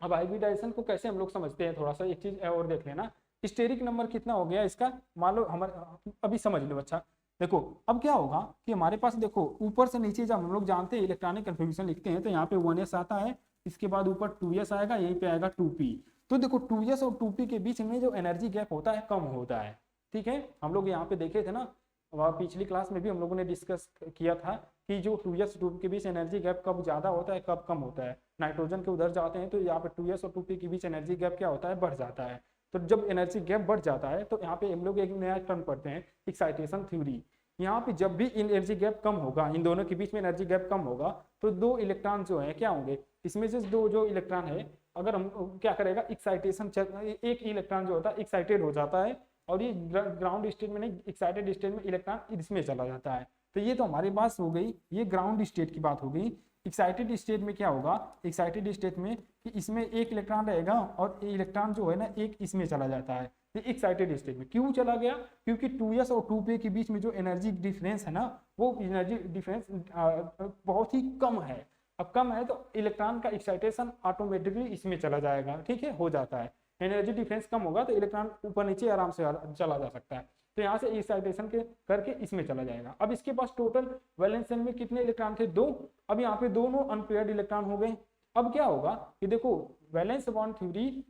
Speaker 1: अब हाइब्रिडाइजेशन को कैसे हम लोग समझते हैं थोड़ा सा एक चीज और देख लेना। स्टेरिक नंबर कितना हो गया इसका, मान लो हमारे अभी समझ लो अच्छा देखो अब क्या होगा कि हमारे पास देखो ऊपर से नीचे जब हम लोग जानते हैं इलेक्ट्रॉनिक कन्फिग्रेशन लिखते हैं तो यहाँ पे 1s आता है, इसके बाद ऊपर 2s आएगा, यहीं पे आएगा 2p। तो देखो 2s और 2p के बीच में जो एनर्जी गैप होता है कम होता है, ठीक है। हम लोग यहाँ पे देखे थे ना, वह पिछली क्लास में भी हम लोगों ने डिस्कस किया था कि जो 2s 2p के बीच एनर्जी गैप कब ज्यादा होता है कब कम होता है। नाइट्रोजन के उधर जाते हैं तो यहाँ पे 2s और 2p के बीच एनर्जी गैप क्या होता है बढ़ जाता है। तो जब एनर्जी गैप बढ़ जाता है तो यहाँ पे हम लोग एक नया टर्म पढ़ते हैं एक्साइटेशन थ्योरी। यहाँ पे जब भी एनर्जी गैप कम होगा, इन दोनों के बीच में एनर्जी गैप कम होगा तो 2 इलेक्ट्रॉन जो है क्या होंगे, इसमें से 2 जो इलेक्ट्रॉन है अगर हम क्या करेगा एक्साइटेशन, एक इलेक्ट्रॉन जो होता है एक्साइटेड हो जाता है और ये ग्राउंड स्टेट में नहीं एक्साइटेड स्टेट में इलेक्ट्रॉन इसमें चला जाता है। तो ये तो हमारे पास हो गई ये ग्राउंड स्टेट की बात हो गई। एक्साइटेड स्टेट में क्या होगा, एक्साइटेड स्टेट में कि इसमें एक इलेक्ट्रॉन रहेगा और इलेक्ट्रॉन जो है ना एक इसमें चला जाता है। ये एक्साइटेड स्टेट में क्यों चला गया, क्योंकि 2s और 2p के बीच में जो एनर्जी डिफरेंस है ना वो एनर्जी डिफरेंस बहुत ही कम है। अब कम है तो इलेक्ट्रॉन का एक्साइटेशन ऑटोमेटिकली इसमें चला जाएगा, ठीक है हो जाता है। एनर्जी डिफरेंस कम होगा तो इलेक्ट्रॉन ऊपर नीचे आराम से चला जा सकता है, तो यहाँ से एक्साइटेशन के करके इसमें चला जाएगा। अब इसके पास टोटल वैलेंस शेल में कितने इलेक्ट्रॉन थे 2, अब यहाँ पे दोनों अनपेयर्ड इलेक्ट्रॉन हो गए। अब क्या होगा कि देखो वैलेंस बॉन्ड थ्योरी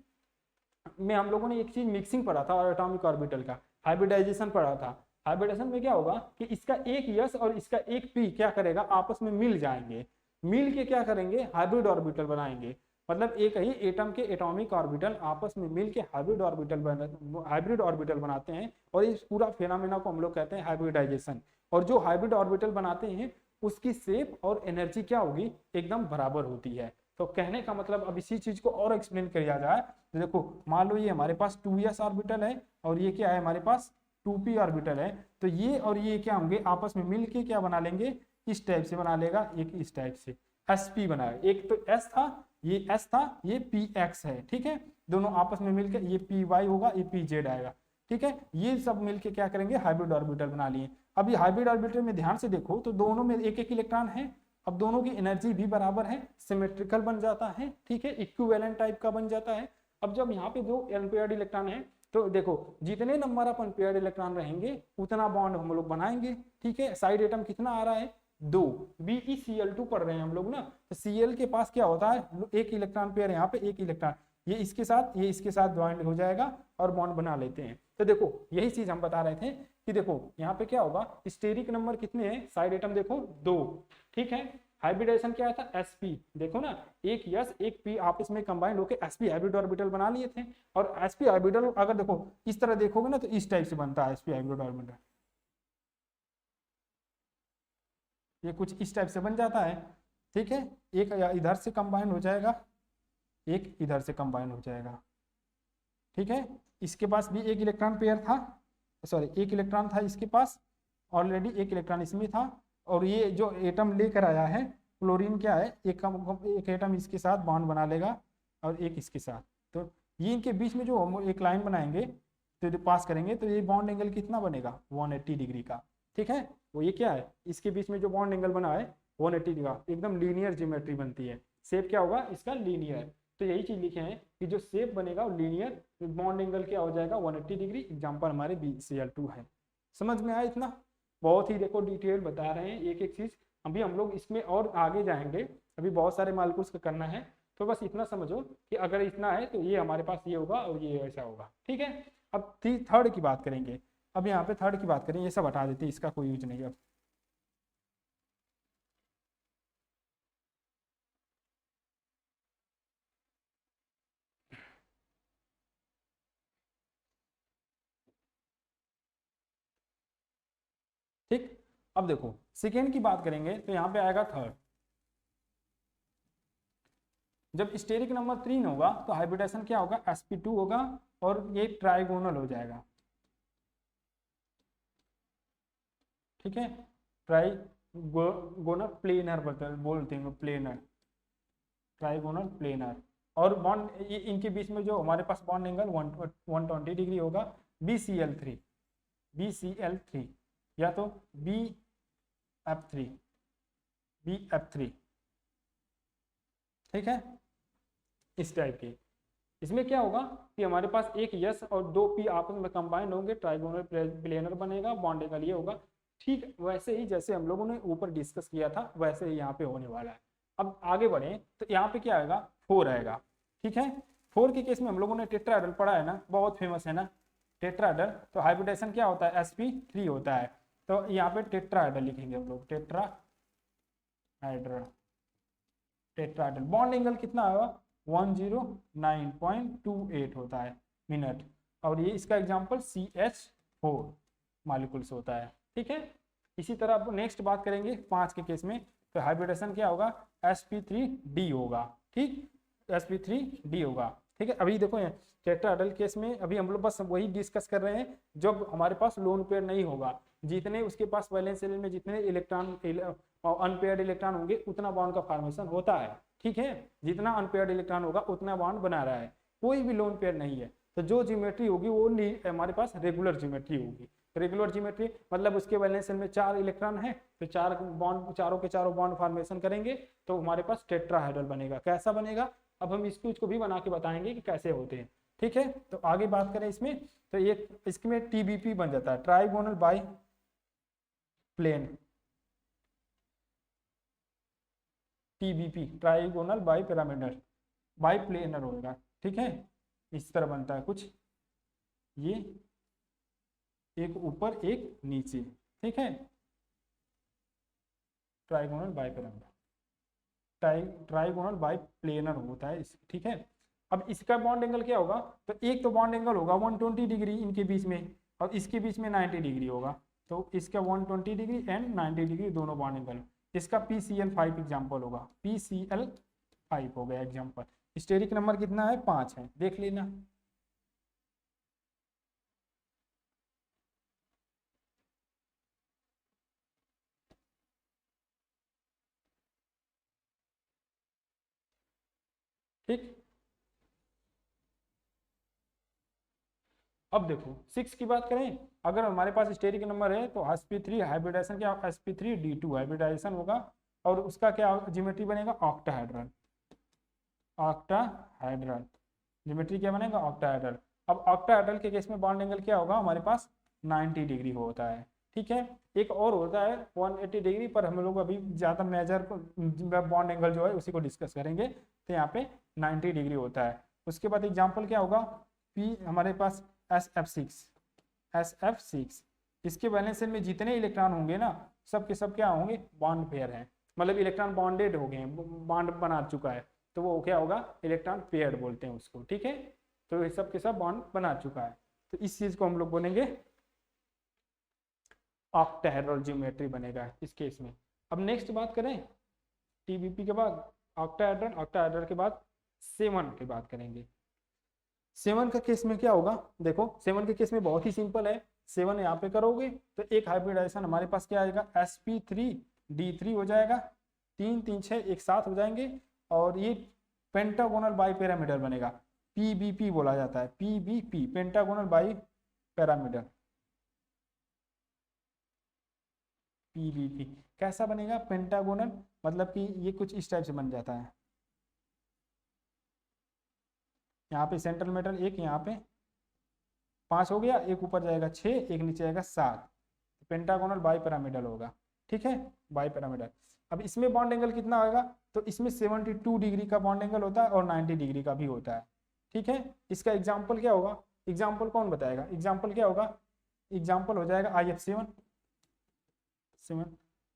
Speaker 1: में हम लोगों ने एक चीज मिक्सिंग पढ़ा था और एटॉमिक ऑर्बिटल का हाइब्रिडाइजेशन पढ़ा था। हाइब्रिडाइजेशन में क्या होगा कि इसका एक s और इसका एक p क्या करेगा आपस में मिल जाएंगे, मिल के क्या करेंगे हाइब्रिड ऑर्बिटल बनाएंगे। मतलब एक ही एटम के एटॉमिक ऑर्बिटल आपस में मिल के हाइब्रिड ऑर्बिटल बनाते हैं और इस पूरा फेनोमेना को हम लोग कहते हैं हाइब्रिडाइजेशन। और जो हाइब्रिड ऑर्बिटल बनाते हैं उसकी शेप और एनर्जी क्या होगी एकदम बराबर होती है। तो कहने का मतलब अब इसी चीज को और एक्सप्लेन किया जाए तो देखो मान लो ये हमारे पास 2s ऑर्बिटल है और ये क्या है हमारे पास 2p ऑर्बिटल है, तो ये और ये क्या होंगे आपस में मिलके क्या बना लेंगे इस टाइप से बना लेगा, एक इस टाइप से sp बनाएगा। एक तो s था ये s था ये px है, ठीक है दोनों आपस में मिलकर ये py होगा ये pz आएगा, ठीक है। ये सब मिलके क्या करेंगे हाइब्रिड ऑर्बिटल बना लिए। अब ये हाइब्रिड ऑर्बिटल में ध्यान से देखो तो दोनों में एक एक इलेक्ट्रॉन है, अब दोनों की एनर्जी भी बराबर है, सिमेट्रिकल बन जाता है, ठीक है इक्विवेलेंट टाइप का बन जाता है। अब जब यहाँ पे 2 अनपेयर्ड इलेक्ट्रॉन है तो देखो जितने नंबर ऑफ अनपेयर्ड इलेक्ट्रॉन रहेंगे उतना बॉन्ड हम लोग बनाएंगे, ठीक है। साइड एटम कितना आ रहा है 2, BeCl2 पढ़ रहे हैं हम लोग ना, तो Cl के पास क्या होता है एक इलेक्ट्रॉन पेयर, यहाँ पे एक इलेक्ट्रॉन ये इसके साथ ज्वाइंट हो जाएगा और बॉन्ड बना लेते हैं। तो देखो यही चीज हम बता रहे थे कि देखो यहाँ पे क्या होगा स्टेरिक नंबर कितने हैं साइड एटम देखो 2, ठीक है। हाइब्रिडाइजेशन क्या था sp, देखो ना एक s एक p आपस में कंबाइंड होकर sp हाइब्रिड ऑर्बिटल बना लिए थे। और sp ऑर्बिटल अगर देखो इस तरह देखोगे ना तो इस टाइप से बनता है sp हाइब्रिड ऑर्बिटल, ये कुछ इस टाइप से बन जाता है, ठीक है। एक इधर से कंबाइन हो जाएगा, एक इधर से कंबाइन हो जाएगा, ठीक है। इसके पास भी एक इलेक्ट्रॉन पेयर था, सॉरी एक इलेक्ट्रॉन था इसके पास, ऑलरेडी एक इलेक्ट्रॉन इसमें था, और ये जो एटम लेकर आया है क्लोरीन क्या है, एक एटम इसके साथ बॉन्ड बना लेगा और एक इसके साथ, तो ये इनके बीच में जो हम एक लाइन बनाएंगे तो पास करेंगे तो ये बॉन्ड एंगल कितना बनेगा 180 डिग्री का, ठीक है। वो ये क्या है, इसके बीच में जो बॉन्ड एंगल बना है 180 डिग्री का, एकदम लीनियर ज्योमेट्री बनती है, शेप क्या होगा इसका लीनियर। तो यही चीज लिखे हैं कि जो शेप बनेगा वो लीनियर, बॉन्ड एंगल क्या हो जाएगा 180 डिग्री। एग्जांपल हमारे BCl2 है। समझ में आया इतना? बहुत ही देखो डिटेल बता रहे हैं एक एक चीज। अभी हम लोग इसमें और आगे जाएंगे, अभी बहुत सारे मालिक्यूल्स का करना है, तो बस इतना समझो कि अगर इतना है तो ये हमारे पास ये होगा और ये ऐसा होगा, ठीक है। अब थर्ड की बात करेंगे, अब यहाँ पे थर्ड की बात करें, ये सब हटा देते हैं, इसका कोई यूज नहीं है अब। ठीक, अब देखो सेकेंड की बात करेंगे तो यहाँ पे आएगा थर्ड। जब स्टेरिक नंबर 3 होगा तो हाइब्रिडेशन क्या होगा sp2 होगा और ये ट्राइगोनल हो जाएगा, ठीक है। ट्राइगोनल प्लेनर बोलते हैं प्लेनर, ट्राइगोनल प्लेनर। और बॉन्ड इनके बीच में जो हमारे पास बॉन्ड एंगल 120 डिग्री होगा, BCl3 या तो BF3, ठीक है, इस टाइप की। इसमें क्या होगा कि हमारे पास एक यस और दो पी आपस में कंबाइन होंगे, ट्राइगोनल प्लेनर बनेगा, बॉन्ड एंगल ये होगा। ठीक वैसे ही जैसे हम लोगों ने ऊपर डिस्कस किया था वैसे ही यहाँ पे होने वाला है। अब आगे बढ़े तो यहाँ पे क्या आएगा 4 आएगा, ठीक है। 4 के केस में हम लोगों ने टेट्राहेड्रल पढ़ा है ना, बहुत फेमस है ना टेट्राहेड्रल। तो हाइब्रिडेशन क्या होता है sp3 होता है, तो यहाँ पे टेट्राहेड्रल लिखेंगे हम लोग, टेट्राहेड्रल। टेट्राहेड्रल बॉन्ड एंगल कितना आएगा 109.28 होता है मिनट, और ये इसका एग्जांपल CH4 मॉलिक्यूल्स होता है, ठीक है। इसी तरह अब नेक्स्ट बात करेंगे 5 के केस में, तो हाइब्रिडेशन क्या होगा sp3d होगा, ठीक, sp3d होगा, ठीक है। अभी देखो टेट्राहेड्रल केस में अभी हम लोग बस वही डिस्कस कर रहे हैं, जब हमारे पास लोन पेयर नहीं होगा, जितने उसके पास वैलेंस शेल में जितने इलेक्ट्रॉन अनपेयर्ड इलेक्ट्रॉन होंगे उतना बॉन्ड का फॉर्मेशन होता है, ठीक है। जितना अनपेयर्ड इलेक्ट्रॉन होगा उतना बॉन्ड बना रहा है, कोई भी लोन पेयर नहीं है, तो जो ज्योमेट्री होगी वो हमारे पास रेगुलर ज्योमेट्री होगी। रेगुलर ज्योमेट्री मतलब उसके वैलेंस शेल में 4 इलेक्ट्रॉन है तो 4 बॉन्ड, चारों के चारों बॉन्ड फॉर्मेशन करेंगे तो हमारे पास टेट्राहेड्रल बनेगा। कैसा बनेगा अब हम इसको भी बना के बताएंगे कि कैसे होते हैं, ठीक है। तो आगे बात करें इसमें, तो ये इसमें TBP बन जाता है, trigonal bi plane, TBP trigonal bipyramidal bi planar होगा, ठीक है। इस तरह बनता है कुछ, ये एक ऊपर एक नीचे, ठीक है, trigonal bi pyramidal, trigonal by planar होता है, ठीक है। अब इसका बॉन्ड एंगल क्या होगा, तो एक तो बॉन्ड एंगल होगा 120 डिग्री इनके बीच में, और इसके बीच में 90 डिग्री होगा, तो इसका 120 डिग्री एंड 90 डिग्री दोनों बॉन्ड एंगल। इसका PCl5 एग्जाम्पल होगा, PCl5 हो गया एग्जाम्पल। स्टेरिक नंबर कितना है 5 है, देख लेना। ठीक, अब देखो 6 की बात करें, अगर हमारे पास स्टेरिक नंबर है तो sp3 हाइब्रिडाइजेशन क्या sp3d2 हाइब्रिडाइजेशन होगा, और उसका क्या ज्योमेट्री बनेगा ऑक्टाहेड्रल, ऑक्टाहेड्रल ज्योमेट्री क्या बनेगा ऑक्टाहेड्रल। अब ऑक्टाहेड्रल के केस में बॉन्ड एंगल क्या होगा हमारे पास 90 डिग्री होता है, ठीक है। एक और होता है 180 डिग्री, पर हम लोग अभी ज़्यादा मेजर बॉन्ड एंगल जो है उसी को डिस्कस करेंगे, तो यहाँ पे 90 डिग्री होता है। उसके बाद एग्जाम्पल क्या होगा P हमारे पास SF6, इसके वैलेंस शेल में जितने इलेक्ट्रॉन होंगे ना सब के सब क्या होंगे बॉन्ड पेयर हैं, मतलब इलेक्ट्रॉन बॉन्डेड हो गए हैं, बॉन्ड बना चुका है, तो वो क्या होगा इलेक्ट्रॉन पेयर्ड बोलते हैं उसको, ठीक है। तो ये सब के सब बॉन्ड बना चुका है, तो इस चीज को हम लोग बोलेंगे ऑक्टाहेड्रल ज्योमेट्री बनेगा इस केस में। अब नेक्स्ट बात करें TBP के बाद ऑक्टाहेड्रल, ऑक्टाहेड्रल के बाद 7 की बात करेंगे। 7 का केस में क्या होगा, देखो 7 के केस में बहुत ही सिंपल है। 7 यहाँ पे करोगे तो एक हाइब्रिडाइजेशन हमारे पास क्या आएगा, sp3d3 हो जाएगा, 3 3 6 एक साथ हो जाएंगे और ये पेंटागोनल बाइपिरामिडल बनेगा, PBP बोला जाता है, PBP पेंटागोनल बाइपिरामिडल, PBP कैसा बनेगा, पेंटागोनल मतलब कि ये कुछ इस टाइप से बन जाता है। यहाँ पे सेंट्रल मेटल एक, यहाँ पे 5 हो गया, एक ऊपर जाएगा 6, एक नीचे जाएगा 7, पेंटागोनल बाइपिरामिडल होगा। ठीक है, बाइपिरामिडल। अब इसमें बॉन्ड एंगल कितना होगा, तो इसमें 72 डिग्री का बॉन्ड एंगल होता है और 90 डिग्री का भी होता है। ठीक है, इसका एग्जाम्पल क्या होगा, एग्जाम्पल कौन बताएगा, एग्जाम्पल क्या होगा, एग्जाम्पल हो जाएगा IF7,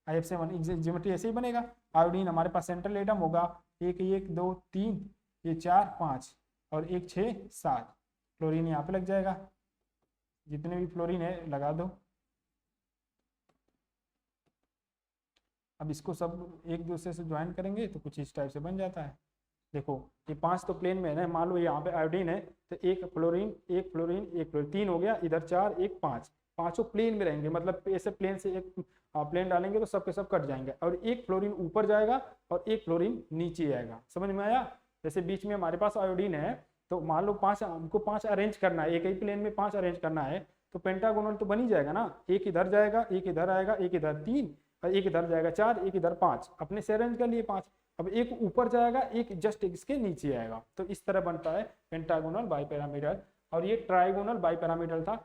Speaker 1: ज्योमेट्री ऐसे ही बनेगा। आयोडीन हमारे पास सेंट्रल एटम होगा, 1 1 2 3, ये 4 5 और 1 6 7, फ्लोरीन यहाँ पे लग जाएगा, जितने भी फ्लोरीन है लगा दो। अब इसको सब एक दूसरे से ज्वाइन करेंगे तो कुछ इस टाइप से बन जाता है। देखो ये 5 तो प्लेन में है ना, मान लो यहाँ पे आयोडीन है तो एक फ्लोरीन एक फ्लोरीन एक फ्लोरीन, 3 हो गया, इधर 4 1 5, पांचों प्लेन में रहेंगे, मतलब ऐसे प्लेन से एक प्लेन डालेंगे तो सब के सब कट जाएंगे और एक फ्लोरीन ऊपर जाएगा और एक फ्लोरीन नीचे आएगा। समझ में आया, जैसे बीच में हमारे पास आयोडीन है तो मान लो 5, हमको 5 अरेंज करना है, एक ही प्लेन में 5 अरेंज करना है तो पेंटागोनल तो बन ही जाएगा ना, एक इधर जाएगा, एक इधर आएगा, एक इधर 3 और एक इधर जाएगा 4, एक इधर 5, अपने से अरेंज कर लिए 5। अब एक ऊपर जाएगा, एक जस्ट इसके नीचे आएगा, तो इस तरह बनता है पेंटागोनल बाइपिरामिडल। और ये ट्राइगोनल बाइपिरामिडल था,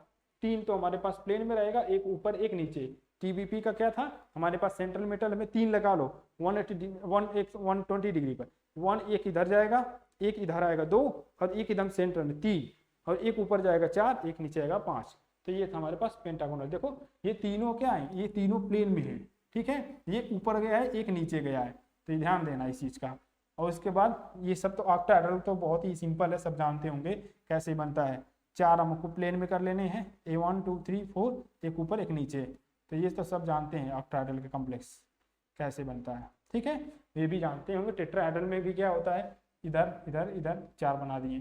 Speaker 1: 3 तो हमारे पास प्लेन में रहेगा, एक ऊपर एक नीचे। TBP का क्या था, हमारे पास सेंट्रल मेटल में 3 लगा लो 120 डिग्री पर, 1 एक इधर जाएगा, एक इधर आएगा 2 और एक एकदम सेंटर में 3 और एक ऊपर जाएगा 4, एक नीचे आएगा 5। तो ये था हमारे पास पेंटागोनल। देखो ये तीनों क्या है, ये तीनों प्लेन में है। ठीक है, ये ऊपर गया है, एक नीचे गया है, तो ये ध्यान देना इस चीज का। और उसके बाद ये सब तो ऑक्टाहेड्रल तो बहुत ही सिंपल है, सब जानते होंगे कैसे बनता है। 4 हमको प्लेन में कर लेने हैं, A1 2 3 4, एक ऊपर एक नीचे, तो ये तो सब जानते हैं ऑक्टाहेड्रल के कॉम्प्लेक्स कैसे बनता है। ठीक है, ये भी जानते होंगे। टेट्राहेड्रल में भी क्या होता है, इधर इधर इधर 4 बना दिए।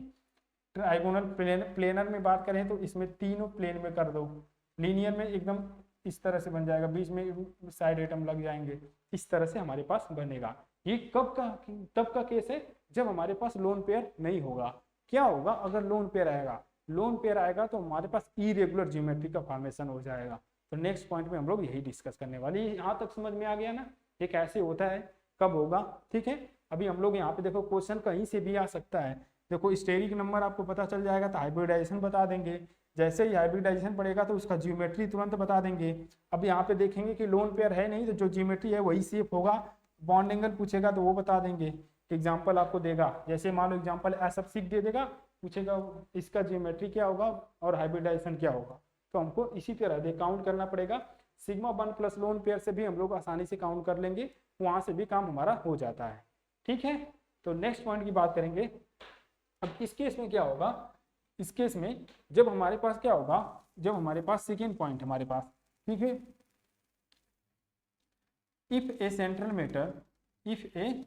Speaker 1: ट्राइगोनल प्लेनर में बात करें तो इसमें तीनों प्लेन में कर दो, लीनियर में एकदम इस तरह से बन जाएगा, बीच में साइड एटम लग जाएंगे, इस तरह से हमारे पास बनेगा। ये कब का, तब का केस है जब हमारे पास लोन पेयर नहीं होगा। क्या होगा अगर लोन पेयर आएगा, लोन पेयर आएगा तो हमारे पास इरेगुलर ज्योमेट्री का फॉर्मेशन हो जाएगा। तो नेक्स्ट पॉइंट में हम लोग यही डिस्कस करने वाले। यहाँ तक समझ में आ गया ना, ये कैसे होता है, कब होगा। ठीक है, अभी हम लोग यहाँ पे देखो क्वेश्चन कहीं से भी आ सकता है। देखो स्टेरिक नंबर आपको पता चल जाएगा तो हाइब्रिडाइजेशन बता देंगे, जैसे ही हाइब्रिडाइजेशन पड़ेगा तो उसका ज्योमेट्री तुरंत बता देंगे। अब यहाँ पे देखेंगे कि लोन पेयर है नहीं तो जो ज्योमेट्री है वही सेफ होगा, बॉन्ड एंगल पूछेगा तो वो बता देंगे। एग्जाम्पल आपको देगा, जैसे मान लो एग्जाम्पल एसएफ6 दे देगा, पूछेगा इसका ज्योमेट्री क्या होगा और हाइब्रिडाइजेशन क्या होगा, तो हमको इसी तरह दे काउंट करना पड़ेगा। सिग्मा 1 प्लस लोन पेयर से भी हम लोग आसानी से काउंट कर लेंगे, वहां से भी काम हमारा हो जाता है। ठीक है, तो नेक्स्ट पॉइंट की बात करेंगे। अब इस केस में क्या होगा, इस केस में जब हमारे पास क्या होगा, जब हमारे पास सेकेंड पॉइंट हमारे पास, ठीक है, if A central metal, if A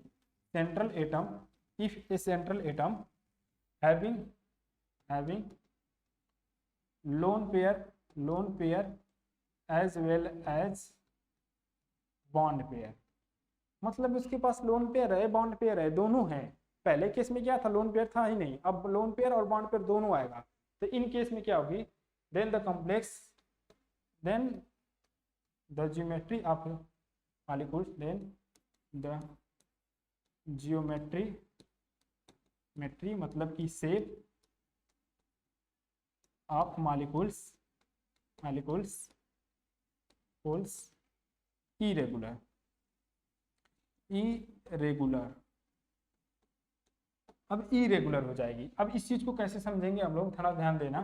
Speaker 1: central atom having lone pair as well as bond pair, मतलब उसके पास लोन पेयर है बॉन्ड पेयर है, दोनों है। पहले केस में क्या था, लोन पेयर था ही नहीं, अब लोन पेयर और बॉन्ड पेयर दोनों आएगा। तो इन केस में क्या होगी, then the complex, then the geometry of molecules, then the geometry मतलब कि शेप ऑफ मॉलिक्यूल्स इरेगुलर। अब इरेगुलर हो जाएगी। अब इस चीज को कैसे समझेंगे हम लोग, थोड़ा ध्यान देना।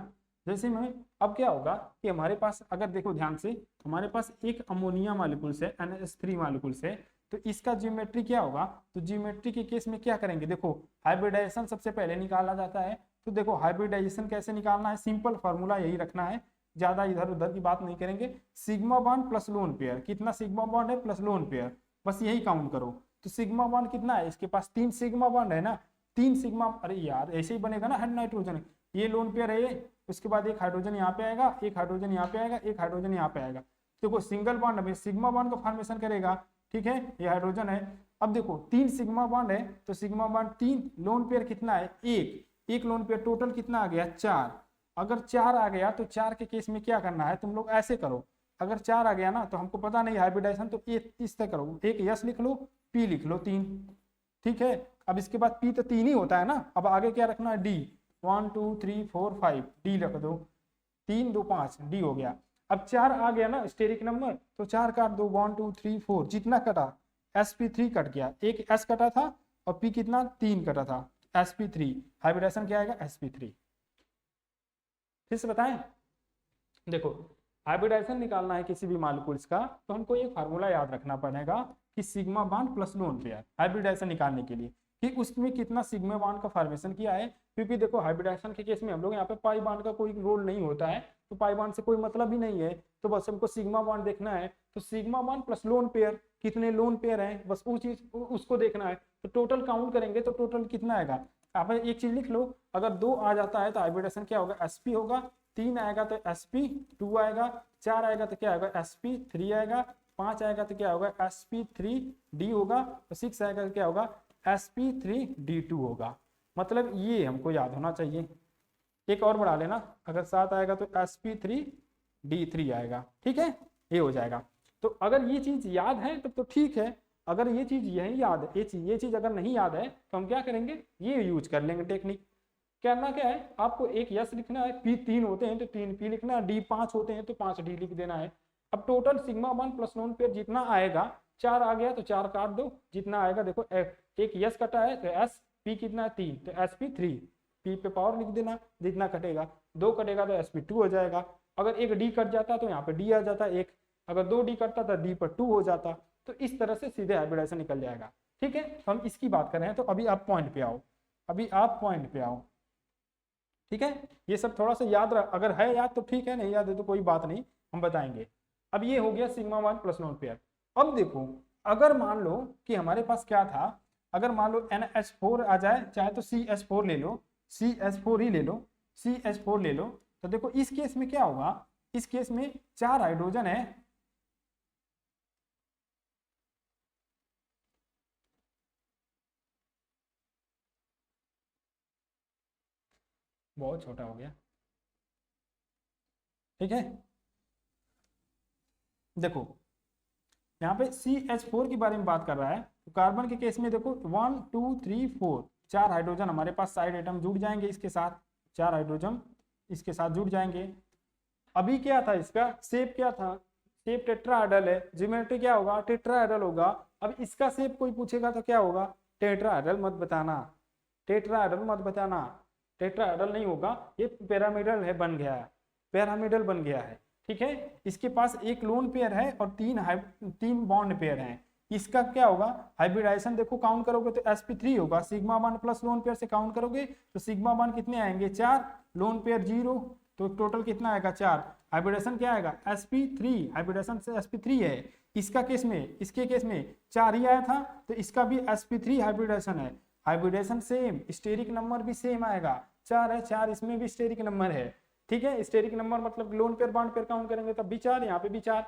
Speaker 1: जैसे में अब क्या होगा कि हमारे पास, अगर देखो ध्यान से, हमारे पास एक अमोनिया मॉलिक्यूल्स है, NH3 मॉलिक्यूल्स है, तो इसका ज्योमेट्री क्या होगा, तो ज्योमेट्री के केस में क्या करेंगे, देखो हाइब्रिडाइजेशन सबसे पहले निकाला जाता है। तो देखो हाइब्रिडाइजेशन कैसे निकालना है, सिंपल फार्मूला यही रखना है, ज्यादा इधर उधर की बात नहीं करेंगे। Sigma bond plus lone pair, कितना सिग्मा बॉन्ड है प्लस लोन पेयर, बस यही काउंट करो। तो सिग्मा बॉन्ड कितना है, इसके पास 3 सिग्मा बॉन्ड है ना, 3 सिग्मा, अरे यार ऐसे ही बनेगा ना हर नाइट्रोजन, ये लोन पेयर है ये, उसके बाद एक हाइड्रोजन यहाँ पे आएगा, एक हाइड्रोजन यहाँ पे आएगा, एक हाइड्रोजन यहाँ पे आएगा। देखो सिंगल बॉन्ड अभी सिग्मा बॉन्ड का फॉर्मेशन करेगा, ठीक है, ये हाइड्रोजन है। अब देखो 3 सिग्मा बॉन्ड है, तो सिग्मा बॉन्ड 3, लोन पेयर कितना है, एक लोन पेयर, टोटल कितना आ गया 4। अगर 4 आ गया तो 4 के केस में क्या करना है, तुम लोग ऐसे करो, अगर 4 आ गया ना तो हमको पता नहीं हाइब्रिडाइजेशन, तो ये इस तरह करो, एक यस लिख लो, पी लिख लो 3, ठीक है। अब इसके बाद पी तो 3 ही होता है ना, अब आगे क्या रखना है, डी, 1 2 3 4 5, डी रख दो, 3 2 5, डी हो गया। अब 4 आ गया ना स्टेरिक नंबर, तो 4 काट दो, 1 2 3 4, जितना कटा sp3 कट गया, एक s कटा था और p कितना 3 कटा था, sp3, हाइब्रिडेशन क्या आएगा sp3। फिर से बताएं, देखो हाइब्रिडाइजेशन निकालना है किसी भी मॉलिक्यूल्स का, तो हमको एक फार्मूला याद रखना पड़ेगा कि sigma bond plus lone pair, hybridisation निकालने के लिए कि उसमें कितना सिग्मा बॉन्ड का फॉर्मेशन किया है। क्योंकि देखो हाइब्रिडाइजेशन के केस में हम लोग यहाँ पे पाई बॉन्ड का कोई रोल नहीं होता है, तो पाई बॉन्ड से कोई मतलब ही नहीं है, तो बस हमको सिग्मा बॉन्ड देखना है। तो sigma bond plus lone pair, कितने लोन पेयर हैं, बस वो चीज उसको देखना है। तो टोटल काउंट करेंगे तो टोटल कितना आएगा, आप एक चीज लिख लो, अगर 2 आ जाता है तो हाइब्रिडेशन क्या होगा, sp होगा, 3 आएगा तो sp2 आएगा, 4 आएगा तो क्या आएगा sp3 आएगा, 5 आएगा तो क्या होगा sp3d होगा, और 6 आएगा तो क्या होगा sp3d2 होगा। मतलब ये हमको याद होना चाहिए। एक और बढ़ा लेना, अगर 7 आएगा तो sp3d3 आएगा, ठीक है, ये हो जाएगा। तो अगर ये चीज याद है तब तो ठीक है, अगर ये चीज यही याद है, ये चीज अगर नहीं याद है तो हम क्या करेंगे, ये यूज कर लेंगे टेक्निक। करना क्या है, आपको एक यस लिखना है, पी 3 होते हैं तो 3 पी लिखना है, डी 5 होते हैं तो 5 डी लिख देना है। अब total sigma bond plus lone pair जितना आएगा, 4 आ गया तो 4 काट दो, जितना आएगा देखो एक यस कटा है तो एस, पी कितना है 3 तो sp3, पी पे पावर लिख देना, जितना कटेगा, 2 कटेगा तो sp2 हो जाएगा। अगर एक डी कट जाता तो यहाँ पे डी आ जाता एक, अगर 2 डी कटता तो डी पर 2 हो जाता, तो इस तरह से सीधे हाइब्रिडाइजेशन निकल जाएगा, ठीक है। तो हम इसकी बात कर रहे हैं, तो अभी आप पॉइंट पे आओ, अभी आप पॉइंट पे आओ, ठीक है। ये सब थोड़ा सा याद रख, अगर है याद तो ठीक है, नहीं याद है तो कोई बात नहीं, हम बताएंगे। अब ये हो गया sigma bond plus lone pair. अब देखो अगर मान लो कि हमारे पास क्या था, अगर मान लो NH4 आ जाए, चाहे तो CH4 ले लो, CH4 ही ले लो, CH4 ले लो, तो देखो इस केस में क्या होगा, इस केस में 4 हाइड्रोजन है, बहुत छोटा हो गया, ठीक है। देखो यहाँ पे CH4 के बारे में बात कर रहा है, तो कार्बन के केस में देखो 1 2 3 4, 4 हाइड्रोजन हमारे पास साइड एटम जुड़ जाएंगे इसके साथ, 4 हाइड्रोजन इसके साथ जुड़ जाएंगे। अभी क्या था, इसका शेप क्या था, शेप टेट्राहेड्रल है, ज्योमेट्री क्या होगा, टेट्राहेड्रल होगा। अब इसका शेप कोई पूछेगा तो क्या होगा, टेट्राहेड्रल मत बताना, टेट्राहेड्रल मत बताना, टेट्राहेड्रल नहीं होगा, ये पिरामिडल है, बन गया है, पिरामिडल बन गया है, ठीक है। इसके पास एक लोन पेयर है और 3 बॉन्ड पेयर हैं। इसका क्या होगा, हाइब्रिडाइजेशन देखो काउंट करोगे तो sp3 होगा, sigma bond plus lone pair से काउंट करोगे तो सिग्मा बॉन्ड कितने आएंगे 4, लोन पेयर 0, तो टोटल कितना आएगा 4। हाइब्रिडेशन क्या आएगा sp3, हाइब्रिडेशन से sp3 है। इसका केस में, इसके केस में 4 ही आया था, तो इसका भी sp3 हाइब्रिडेशन है। हाइब्रिडेशन सेम, स्टेरिक नंबर भी सेम आएगा, 4 है, 4 इसमें भी स्टेरिक नंबर है, ठीक है। स्टेरिक नंबर मतलब loan pair bond pair count करेंगे तब भी 4, यहाँ पे भी 4।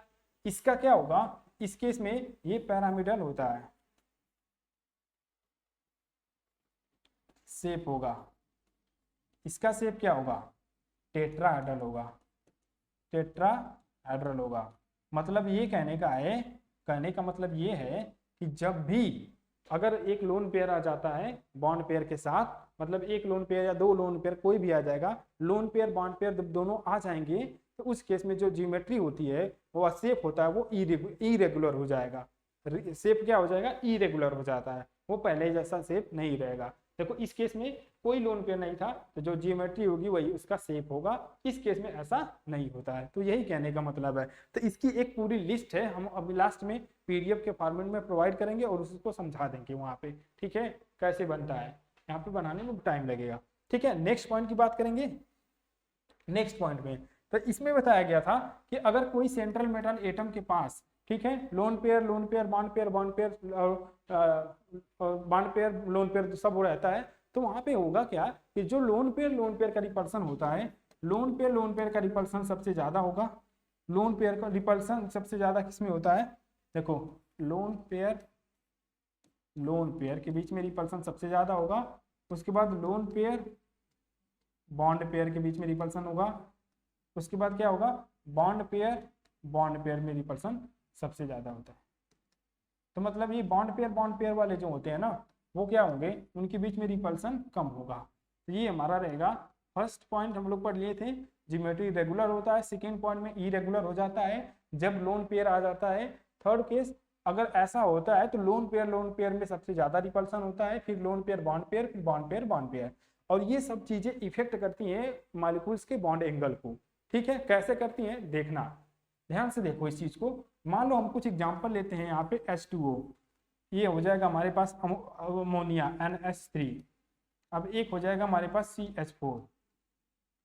Speaker 1: इसका क्या होगा, इस केस में ये पैरामिडल होता है, शेप होगा, इसका शेप क्या होगा, टेट्राहेड्रल होगा, टेट्राहेड्रल होगा। मतलब ये कहने का है, कहने का मतलब ये है कि जब भी अगर एक लोन पेयर आ जाता है बॉन्ड पेयर के साथ, मतलब एक लोन पेयर या 2 लोन पेयर कोई भी आ जाएगा, लोन पेयर बॉन्ड पेयर जब दोनों आ जाएंगे तो उस केस में जो ज्योमेट्री होती है, वो शेप होता है, वो इरेगुलर हो जाएगा। शेप क्या हो जाएगा, इरेगुलर हो जाता है, वो पहले जैसा शेप नहीं रहेगा। देखो इस केस में कोई लोन पेयर नहीं था, तो जो ज्योमेट्री होगी वही उसका शेप होगा, इस केस में ऐसा नहीं होता है। तो यही कहने का मतलब है। तो इसकी एक पूरी लिस्ट है, हम अभी लास्ट में PDF के फॉर्मेट में प्रोवाइड करेंगे और उसको समझा देंगे वहाँ पे, ठीक है, कैसे बनता है। यहाँ पे बनाने में टाइम लगेगा, ठीक है। नेक्स्ट पॉइंट की बात करेंगे। नेक्स्ट पॉइंट में तो इसमें बताया गया था कि अगर कोई सेंट्रल मेटल एटम के पास ठीक है, loan pair bond pair bond pair bond pair lone pair सब वो रहता है। तो वहां पे होगा क्या कि जो लोन पेयर का रिपल्सन होता है, लोन पेयर का रिपल्सन सबसे ज्यादा होगा। लोन पेयर का रिपल्सन सबसे ज्यादा किसमें होता है, देखो लोन पेयर के बीच में रिपल्सन सबसे ज्यादा होगा। उसके बाद लोन पेयर बॉन्ड पेयर के बीच में रिपल्सन होगा। उसके बाद क्या होगा, बॉन्ड पेयर में रिपल्सन सबसे ज्यादा होता है। तो मतलब ये बॉन्ड पेयर वाले जो होते हैं ना, वो क्या होंगे, उनके बीच में रिपल्सन कम होगा। तो ये हमारा रहेगा फर्स्ट पॉइंट हम लोग पढ़ लिए थे, ज्योमेट्री रेगुलर होता है। सेकेंड पॉइंट में इरेगुलर हो जाता है जब लोन पेयर आ जाता है। थर्ड केस अगर ऐसा होता है तो लोन पेयर में सबसे ज्यादा रिपल्सन होता है, फिर लोन पेयर बॉन्ड पेयर, फिर बॉन्ड पेयर। और ये सब चीजें इफेक्ट करती हैं मॉलिक्यूल्स के बॉन्ड एंगल को। ठीक है, कैसे करती हैं देखना, ध्यान से देखो इस चीज को। मान लो हम कुछ एग्जांपल लेते हैं, यहाँ पे H2O, ये हो जाएगा हमारे पास अमोनिया NH3। अब एक हो जाएगा हमारे पास CH4।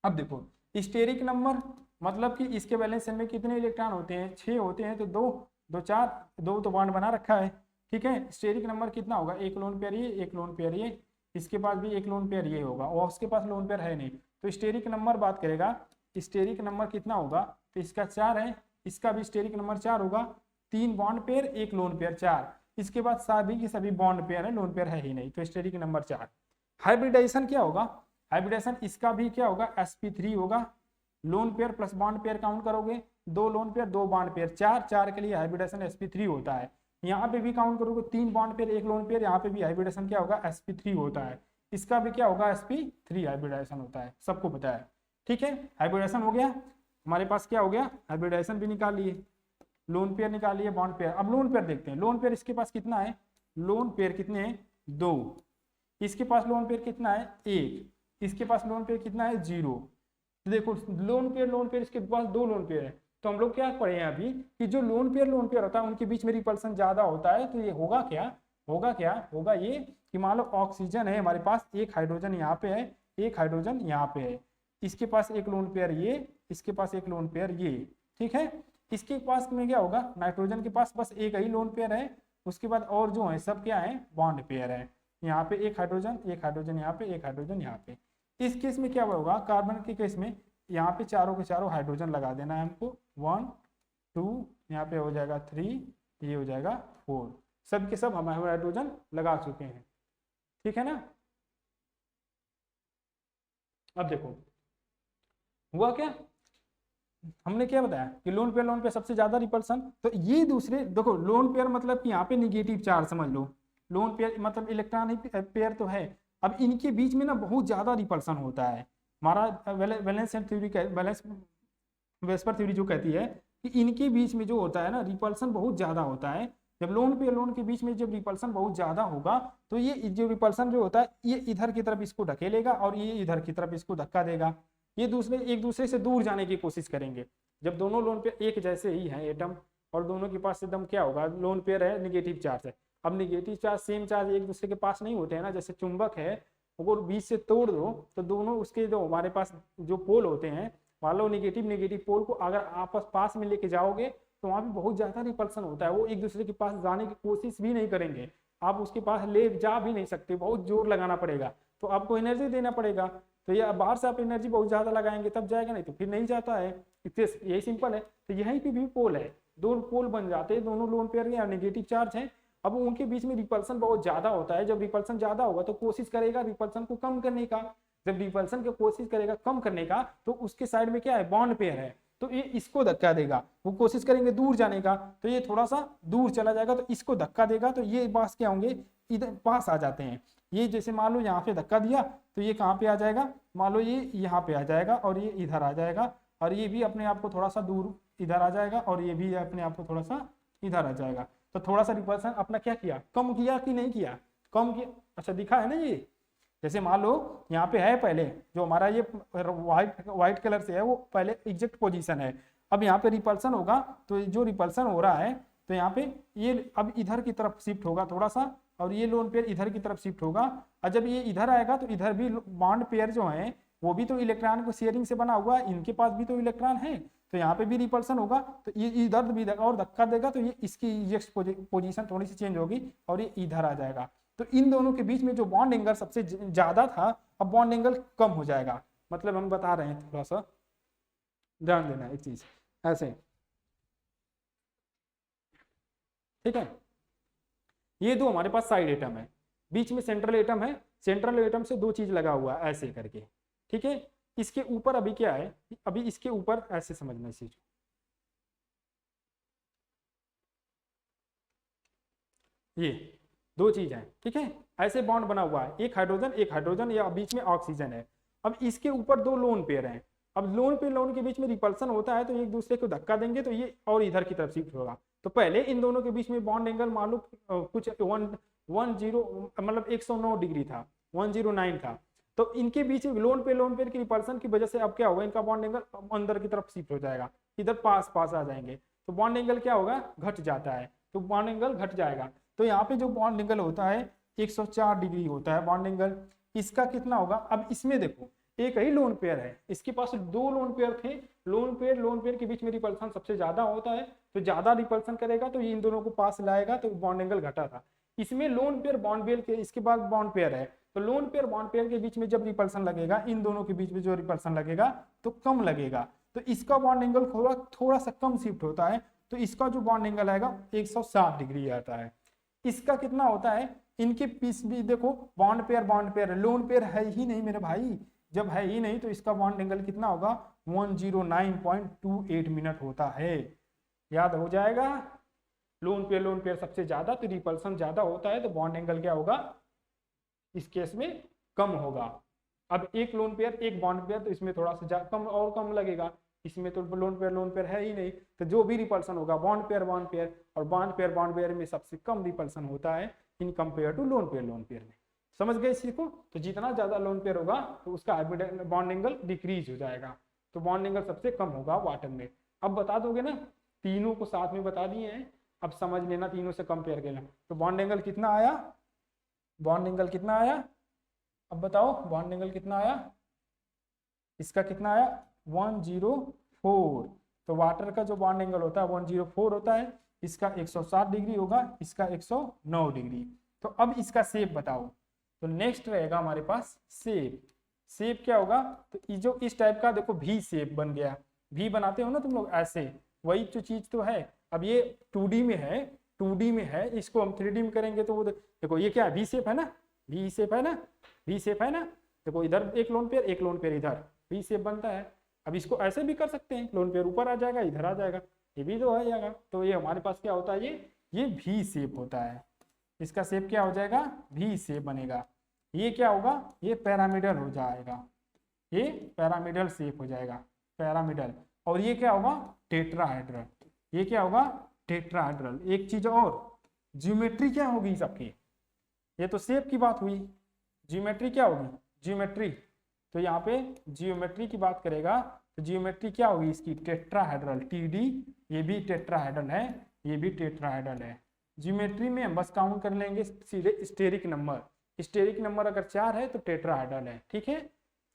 Speaker 1: अब देखो स्टेरिक नंबर मतलब कि इसके बैलेंस में कितने इलेक्ट्रॉन होते हैं, 6 होते हैं। तो 2 तो बॉन्ड बना रखा है। ठीक है, स्टेरिक नंबर कितना होगा, एक लोन पेयर ये, एक लोन पेयर ये, इसके पास भी एक लोन पेयर ये होगा, और उसके पास लोन पेयर है नहीं। तो स्टेरिक नंबर बात करेगा, स्टेरिक नंबर कितना होगा, तो इसका 4 है, इसका भी स्टेरिक नंबर 4 होगा। 3 बॉन्ड पेयर, एक लोन पेयर, 4। इसके बाद सभी की सभी बॉन्ड पेयर है, लोन पेयर है ही नहीं, तो स्टेरिक नंबर 4। हाइब्रिडाइजेशन क्या होगा, हाइब्रिडाइजेशन इसका भी क्या होगा, sp3 होगा। Lone pair plus bond pair count करोगे, 2 लोन पेयर 2 बॉन्ड पेयर, 4 के लिए हाइब्रिडाइजेशन sp3 होता है। यहाँ पे भी काउंट करोगे, 3 बॉन्ड पेयर 1 लोन पेयर, यहाँ पे भी हाइब्रिडाइजेशन क्या होगा, sp3 होता है। इसका भी क्या होगा, sp3 हाइब्रिडाइजेशन होता है, सबको पता है। ठीक है, हाइब्रिडाइजेशन हो गया हमारे पास, क्या हो गया, हाइब्रिडाइजेशन भी निकाल लिए, लोन पेयर निकाल लिए, बॉन्ड पेयर। अब लोन पेयर देखते हैं, लोन पेयर इसके पास कितना है, लोन पेयर कितने हैं, 2। इसके पास लोन पेयर कितना है, 1। इसके पास लोन पेयर कितना है, 0। देखो लोन पेयर इसके पास 2 लोन पेयर है। तो हम लोग क्या पढ़े हैं अभी कि जो लोन पेयर होता है उनके बीच में रिपल्सन ज्यादा होता है। तो ये होगा होगा ये कि मान लो ऑक्सीजन है हमारे पास, एक हाइड्रोजन यहाँ पे है, एक हाइड्रोजन यहाँ पे है, इसके पास एक लोन पेयर ये, इसके पास एक लोन पेयर ये। ठीक है, इसके पास में क्या होगा, नाइट्रोजन के पास बस एक ही लोन पेयर है। उसके बाद और जो है सब क्या है, बॉन्ड पेयर है। यहाँ पे एक हाइड्रोजन यहाँ पे, एक हाइड्रोजन यहाँ पे। इस केस में क्या होगा, कार्बन के केस में यहाँ पे चारों के चारों हाइड्रोजन लगा देना है हमको, 1 2, यहाँ पे हो जाएगा 3, ये हो जाएगा 4। सब के सब हम हाइड्रोजन लगा चुके हैं। ठीक है ना। अब देखो हुआ क्या, हमने क्या बताया कि लोन पेयर सबसे ज्यादा रिपल्सन। तो ये दूसरे देखो, लोन पेयर मतलब कि यहाँ पे निगेटिव चार्ज समझ लो, लोन पेयर मतलब इलेक्ट्रॉन पेयर तो है। अब इनके बीच में ना बहुत ज्यादा रिपल्सन होता है। हमारा valence theory, valence VSEPR theory जो कहती है कि इनके बीच में जो होता है ना, रिपल्सन बहुत ज्यादा होता है। जब लोन पेयर लोन के बीच में जब रिपल्सन बहुत ज्यादा होगा तो ये जो रिपल्सन जो होता है ये इधर की तरफ इसको ढकेलेगा और ये इधर की तरफ इसको धक्का देगा। ये एक दूसरे से दूर जाने की कोशिश करेंगे। जब दोनों लोन पेयर एक जैसे ही हैं एटम और दोनों के पास एकदम क्या होगा, लोन पेयर है, निगेटिव चार्ज है। अब निगेटिव चार्ज सेम चार्ज एक दूसरे के पास नहीं होते हैं ना, जैसे चुंबक है, अगर बीच से तोड़ दो तो दोनों उसके जो हमारे पास जो पोल होते हैं, मान लो निगेटिव पोल को अगर आपस पास में लेके जाओगे तो वहां पे बहुत ज्यादा रिपल्सन होता है। वो एक दूसरे के पास जाने की कोशिश भी नहीं करेंगे, आप उसके पास ले जा भी नहीं सकते, बहुत जोर लगाना पड़ेगा, तो आपको एनर्जी देना पड़ेगा। तो ये बाहर से आप एनर्जी बहुत ज्यादा लगाएंगे तब जाएगा, नहीं तो फिर नहीं जाता है। यही सिंपल है। तो यहीं पे भी पोल है, दो पोल बन जाते हैं, दोनों लोन पेयर या नेगेटिव चार्ज है। अब उनके बीच में रिपल्सन बहुत ज्यादा होता है। जब रिपल्सन ज्यादा होगा तो कोशिश करेगा रिपल्सन को कम करने का। जब रिपल्सन की कोशिश करेगा कम करने का तो उसके साइड में क्या है, बॉन्ड पेयर है, तो ये इसको धक्का देगा। वो कोशिश करेंगे दूर जाने का तो ये थोड़ा सा दूर चला जाएगा, तो इसको धक्का देगा, तो ये पास क्या होंगे, इधर पास आ जाते हैं। ये जैसे मान लो यहाँ पे धक्का दिया तो ये कहाँ पे आ जाएगा, मान लो ये यहाँ पे आ जाएगा और ये इधर आ जाएगा, और ये भी अपने आप को थोड़ा सा दूर इधर आ जाएगा, और ये भी अपने आप को थोड़ा सा इधर आ जाएगा। तो थोड़ा सा रिपल्सन अपना क्या किया, कम किया कि नहीं किया, कम किया। अच्छा दिखा है ना, ये जैसे मान लो यहाँ पे है पहले जो हमारा ये व्हाइट कलर से है वो पहले एग्जैक्ट पोजीशन है। अब यहाँ पे रिपल्सन होगा तो जो रिपल्सन हो रहा है तो यहाँ पे ये अब इधर की तरफ शिफ्ट होगा थोड़ा सा, और ये लोन पेयर इधर की तरफ शिफ्ट होगा। और जब ये इधर आएगा तो इधर भी बॉन्ड पेयर जो है वो भी तो इलेक्ट्रॉन को शेयरिंग से बना हुआ है, इनके पास भी तो इलेक्ट्रॉन है, तो यहाँ पे भी रिपल्सन होगा, तो ये इधर भी और धक्का देगा तो ये इसकी पोजीशन थोड़ी सी चेंज होगी और ये इधर आ जाएगा। तो इन दोनों के बीच में जो बॉन्ड एंगल सबसे ज्यादा था, अब बॉन्ड एंगल कम हो जाएगा। मतलब हम बता रहे हैं, थोड़ा सा ध्यान देना एक चीज ऐसे, ठीक है। ये दो हमारे पास साइड एटम है, बीच में सेंट्रल एटम है, सेंट्रल एटम से दो चीज लगा हुआ है ऐसे करके, ठीक है। इसके ऊपर अभी क्या है, अभी इसके ऊपर ऐसे समझना इस चीज, ये दो चीज है, ठीक है। ऐसे बॉन्ड बना हुआ है, एक हाइड्रोजन या बीच में ऑक्सीजन है। अब इसके ऊपर दो लोन पेयर हैं। अब लोन के बीच में रिपल्सन होता है तो एक दूसरे को धक्का देंगे तो ये और इधर की तरफ शिफ्ट होगा। तो पहले इन दोनों के बीच में बॉन्ड एंगल मालूम कुछ 110 मतलब 109 डिग्री था, 109 था। तो इनके बीच लोन पेयर की रिपल्सन की वजह से अब क्या होगा, इनका बॉन्ड एंगल अंदर की तरफ शिफ्ट हो जाएगा, इधर पास आ जाएंगे, तो बॉन्ड एंगल क्या होगा, घट जाता है, तो बॉन्ड एंगल घट जाएगा। तो यहाँ पे जो बॉन्ड एंगल होता है 104 डिग्री होता है बॉन्ड एंगल। इसका कितना होगा, अब इसमें देखो एक ही लोन पेयर है, इसके पास दो लोन पेयर थे, लोन पेयर के बीच में रिपल्सन सबसे ज्यादा होता है, तो ज्यादा रिपल्सन करेगा तो इन दोनों को पास लाएगा, तो बॉन्ड एंगल घटा था। इसमें लोन पेयर बॉन्ड पेयर के इसके बाद बॉन्ड पेयर है, तो लोन पेयर बॉन्ड पेयर के बीच में जब रिपल्सन लगेगा, इन दोनों के बीच में जो रिपल्सन लगेगा तो कम लगेगा, तो इसका बॉन्ड एंगल थोड़ा सा कम शिफ्ट होता है, तो इसका जो बॉन्ड एंगल आएगा 160 डिग्री आता है। इसका कितना होता है, इनके पीस भी देखो बॉन्ड पेयर लोन पेयर है ही नहीं मेरे भाई, जब है ही नहीं तो इसका बॉन्ड एंगल कितना होगा 109.28 मिनट होता है, याद हो जाएगा। लोन पेयर सबसे ज्यादा, तो रिपल्सन ज्यादा होता है, तो बॉन्ड एंगल क्या होगा इस केस में कम होगा। अब एक लोन पेयर एक बॉन्ड पेयर, तो इसमें थोड़ा सा कम और कम लगेगा, इसमें तो लोन पेयर है ही नहीं, तो जो भी रिपल्सन होगा बॉन्ड पेयर और बॉन्ड पेयर में सबसे कम रिपल्सन होता है in compare to lone pair में। समझ गए इसी को, तो जितना ज्यादा लोन पेयर होगा तो उसका बॉन्ड एंगल डिक्रीज हो जाएगा, तो बॉन्ड एंगल सबसे कम होगा वाटर में। अब बता दोगे ना, तीनों को साथ में बता दिए हैं, अब समझ लेना तीनों से कंपेयर करना। तो बॉन्ड एंगल कितना आया, अब बताओ बॉन्ड एंगल कितना आया, इसका कितना आया 104। तो वाटर का जो बॉन्ड एंगल होता है 104 होता है, इसका 160 डिग्री होगा, इसका 109 डिग्री। तो अब इसका शेप बताओ, तो नेक्स्ट रहेगा हमारे पास शेप क्या होगा, तो ये जो इस टाइप का देखो भी शेप बन गया, भी बनाते हो ना तुम लोग ऐसे, वही जो चीज तो है। अब ये 2D में है, इसको हम 3D में करेंगे तो वो देखो ये क्या है, वी शेप है ना, वी शेप है ना, देखो इधर एक लोन पेयर इधर, वी शेप बनता है। अब इसको ऐसे भी कर सकते हैं, लोन पेयर ऊपर आ जाएगा, इधर आ जाएगा, ये भी तो आ जाएगा, तो ये हमारे पास क्या होता है, ये वी शेप होता है, इसका शेप क्या हो जाएगा, वी शेप बनेगा। ये क्या होगा, ये पैरामिडल हो जाएगा, ये पैरामिडल शेप हो जाएगा, पैरामिडल। और ये क्या होगा, टेट्राहेड्रल, ये क्या होगा, टेट्राहेड्रल। एक चीज और, ज्योमेट्री क्या होगी सबकी, ये तो शेप की बात हुई, ज्योमेट्री क्या होगी, ज्योमेट्री, तो यहाँ पे ज्योमेट्री की बात करेगा तो ज्योमेट्री क्या होगी इसकी, टेट्राहेड्रल, TD, ये भी टेट्राहेड्रल है, ये भी टेट्राहेड्रल है। ज्योमेट्री में हम बस काउंट कर लेंगे सीधे स्टेरिक नंबर अगर 4 है तो टेट्राहेड्रल है, ठीक है।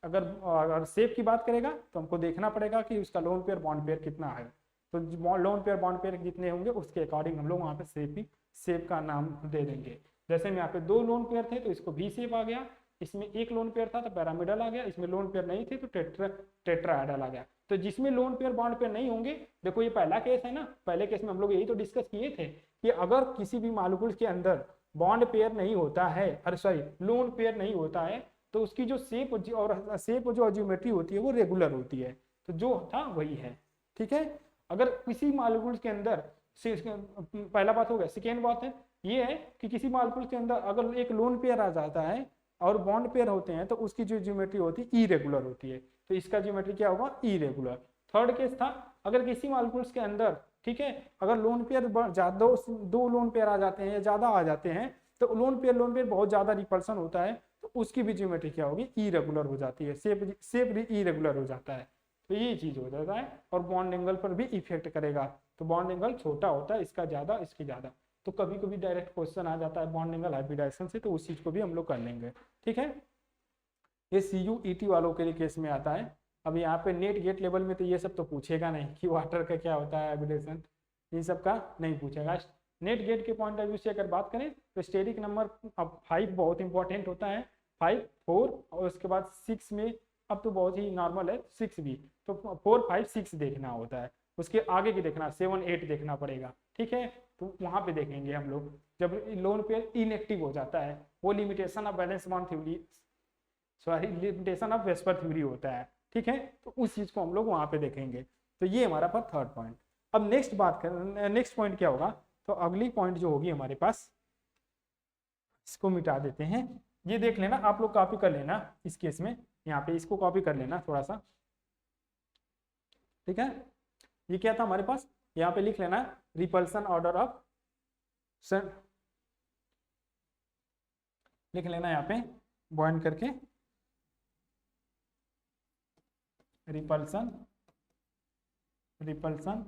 Speaker 1: अगर शेप की बात करेगा तो हमको देखना पड़ेगा कि उसका लोन पेयर बॉन्ड पेयर कितना है, तो लोन पेयर बॉन्ड पेयर जितने होंगे उसके अकॉर्डिंग हम लोग वहाँ पे शेप का नाम दे देंगे। जैसे में यहाँ पे 2 लोन पेयर थे तो इसको वी शेप आ गया, इसमें एक लोन पेयर था तो पैरामिडल आ गया, इसमें लोन पेयर नहीं थे तो टेट्राहेड्रल आ गया। तो जिसमें लोन पेयर बॉन्ड पेयर नहीं होंगे, देखो ये पहला केस है ना, पहले केस में हम लोग यही तो डिस्कस किए थे कि अगर किसी भी मॉलिक्यूल के अंदर बॉन्ड पेयर नहीं होता है, अरे सॉरी लोन पेयर नहीं होता है, तो उसकी जो शेप और जो ज्योमेट्री होती है वो रेगुलर होती है, तो जो था वही है, ठीक है। अगर किसी मॉलिक्यूल के अंदर, पहला बात हो गया, सेकेंड बात है ये है कि किसी मॉलिक्यूल के अंदर अगर एक लोन पेयर आ जाता है और बॉन्ड पेयर होते हैं तो उसकी जो ज्योमेट्री होती है इरेगुलर होती है, तो इसका ज्योमेट्री क्या होगा, इरेगुलर। थर्ड केस था, अगर किसी मॉलिक्यूल्स के अंदर, ठीक है, अगर लोन पेयर दो लोन पेयर आ जाते हैं या ज्यादा आ जाते हैं, तो लोन पेयर बहुत ज्यादा रिपल्सन होता है, तो उसकी भी ज्योमेट्री क्या होगी, इरेगुलर हो जाती है, शेप इरेगुलर हो जाता है, तो ये चीज हो जाता है। और बॉन्ड एंगल पर भी इफेक्ट करेगा, तो बॉन्ड एंगल छोटा होता है, इसका ज्यादा इसकी ज्यादा, तो कभी कभी डायरेक्ट क्वेश्चन आ जाता है बॉन्ड एंगल हाइब्रिडाइजेशन से, तो उस चीज को भी हम लोग कर लेंगे, ठीक है। ये CUET वालों के लिए केस में आता है। अब यहाँ पे नेट गेट लेवल में तो ये सब तो पूछेगा नहीं कि वाटर का क्या होता है हाइब्रिडेशन, इन सब का नहीं पूछेगा। नेट गेट के पॉइंट ऑफ व्यू से अगर बात करें तो स्टेरिक नंबर अब 5 बहुत इंपॉर्टेंट होता है, 5 4 और उसके बाद 6 में अब तो बहुत ही नॉर्मल है 6 भी, तो 4 5 6 देखना होता है, उसके आगे की देखना 7 8 देखना पड़ेगा, ठीक है। तो वहां पे देखेंगे हम लोग जब लोन पेयर इनएक्टिव हो जाता है, वो limitation of valence bond theory, sorry limitation of VSEPR theory होता है, ठीक है। तो उस चीज को हम लोग वहां पे देखेंगे। तो ये हमारा पर थर्ड पॉइंट। अब नेक्स्ट बात कर, नेक्स्ट पॉइंट क्या होगा, तो अगली पॉइंट जो होगी हमारे पास, इसको मिटा देते हैं। ये देख लेना आप लोग, कॉपी कर लेना इस केस में, यहाँ पे इसको कॉपी कर लेना थोड़ा सा, ठीक है। ये क्या था हमारे पास, यहाँ पे लिख लेना रिपल्सन ऑर्डर ऑफ, लिख लेना यहाँ पे बॉइंड करके, repulsion repulsion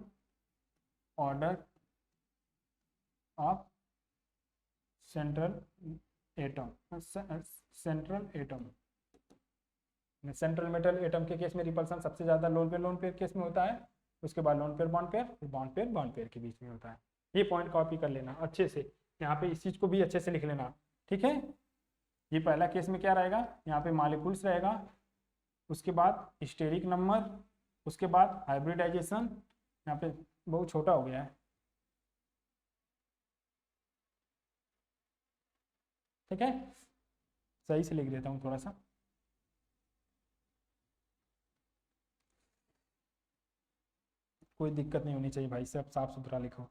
Speaker 1: order of central atom, central atom, central metal atom के केस में रिपल्सन सबसे ज्यादा लोन पेयर केस में होता है, उसके बाद लोन पेयर बॉन्ड पेयर, फिर बॉन्ड पेयर के बीच में होता है। ये पॉइंट कॉपी कर लेना अच्छे से, यहाँ पे इस चीज को भी अच्छे से लिख लेना, ठीक है। ये पहला केस में क्या रहेगा, यहाँ पे मॉलिक्यूल्स रहेगा, उसके बाद स्टेरिक नंबर, उसके बाद हाइब्रिडाइजेशन, यहाँ पे बहुत छोटा हो गया है, ठीक है। सही से लिख देता हूँ थोड़ा सा, कोई दिक्कत नहीं होनी चाहिए भाई, सब साफ सुथरा लिखो।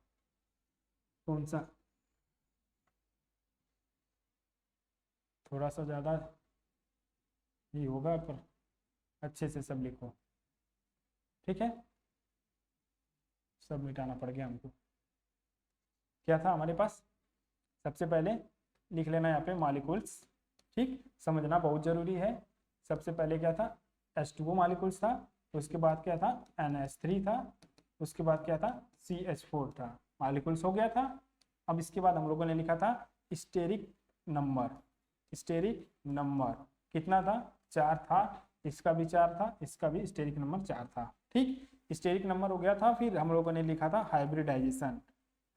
Speaker 1: कौन सा, थोड़ा सा ज़्यादा ही होगा पर अच्छे से सब लिखो, ठीक है। सब मिटाना पड़ गया हमको। क्या था हमारे पास, सबसे पहले लिख लेना यहाँ पे मॉलिक्यूल्स, ठीक, समझना बहुत ज़रूरी है। सबसे पहले क्या था, H2O मॉलिक्यूल्स था, उसके बाद क्या था NH3 था, उसके बाद क्या था CH4 था, मॉलिक्यूल्स हो गया था। अब इसके बाद हम लोगों ने लिखा था स्टेरिक नंबर, स्टेरिक नंबर कितना था, 4 था, इसका भी 4 था, इसका भी स्टेरिक नंबर 4 था, ठीक। स्टेरिक नंबर हो गया था। फिर हम लोगों ने लिखा था हाइब्रिडाइजेशन,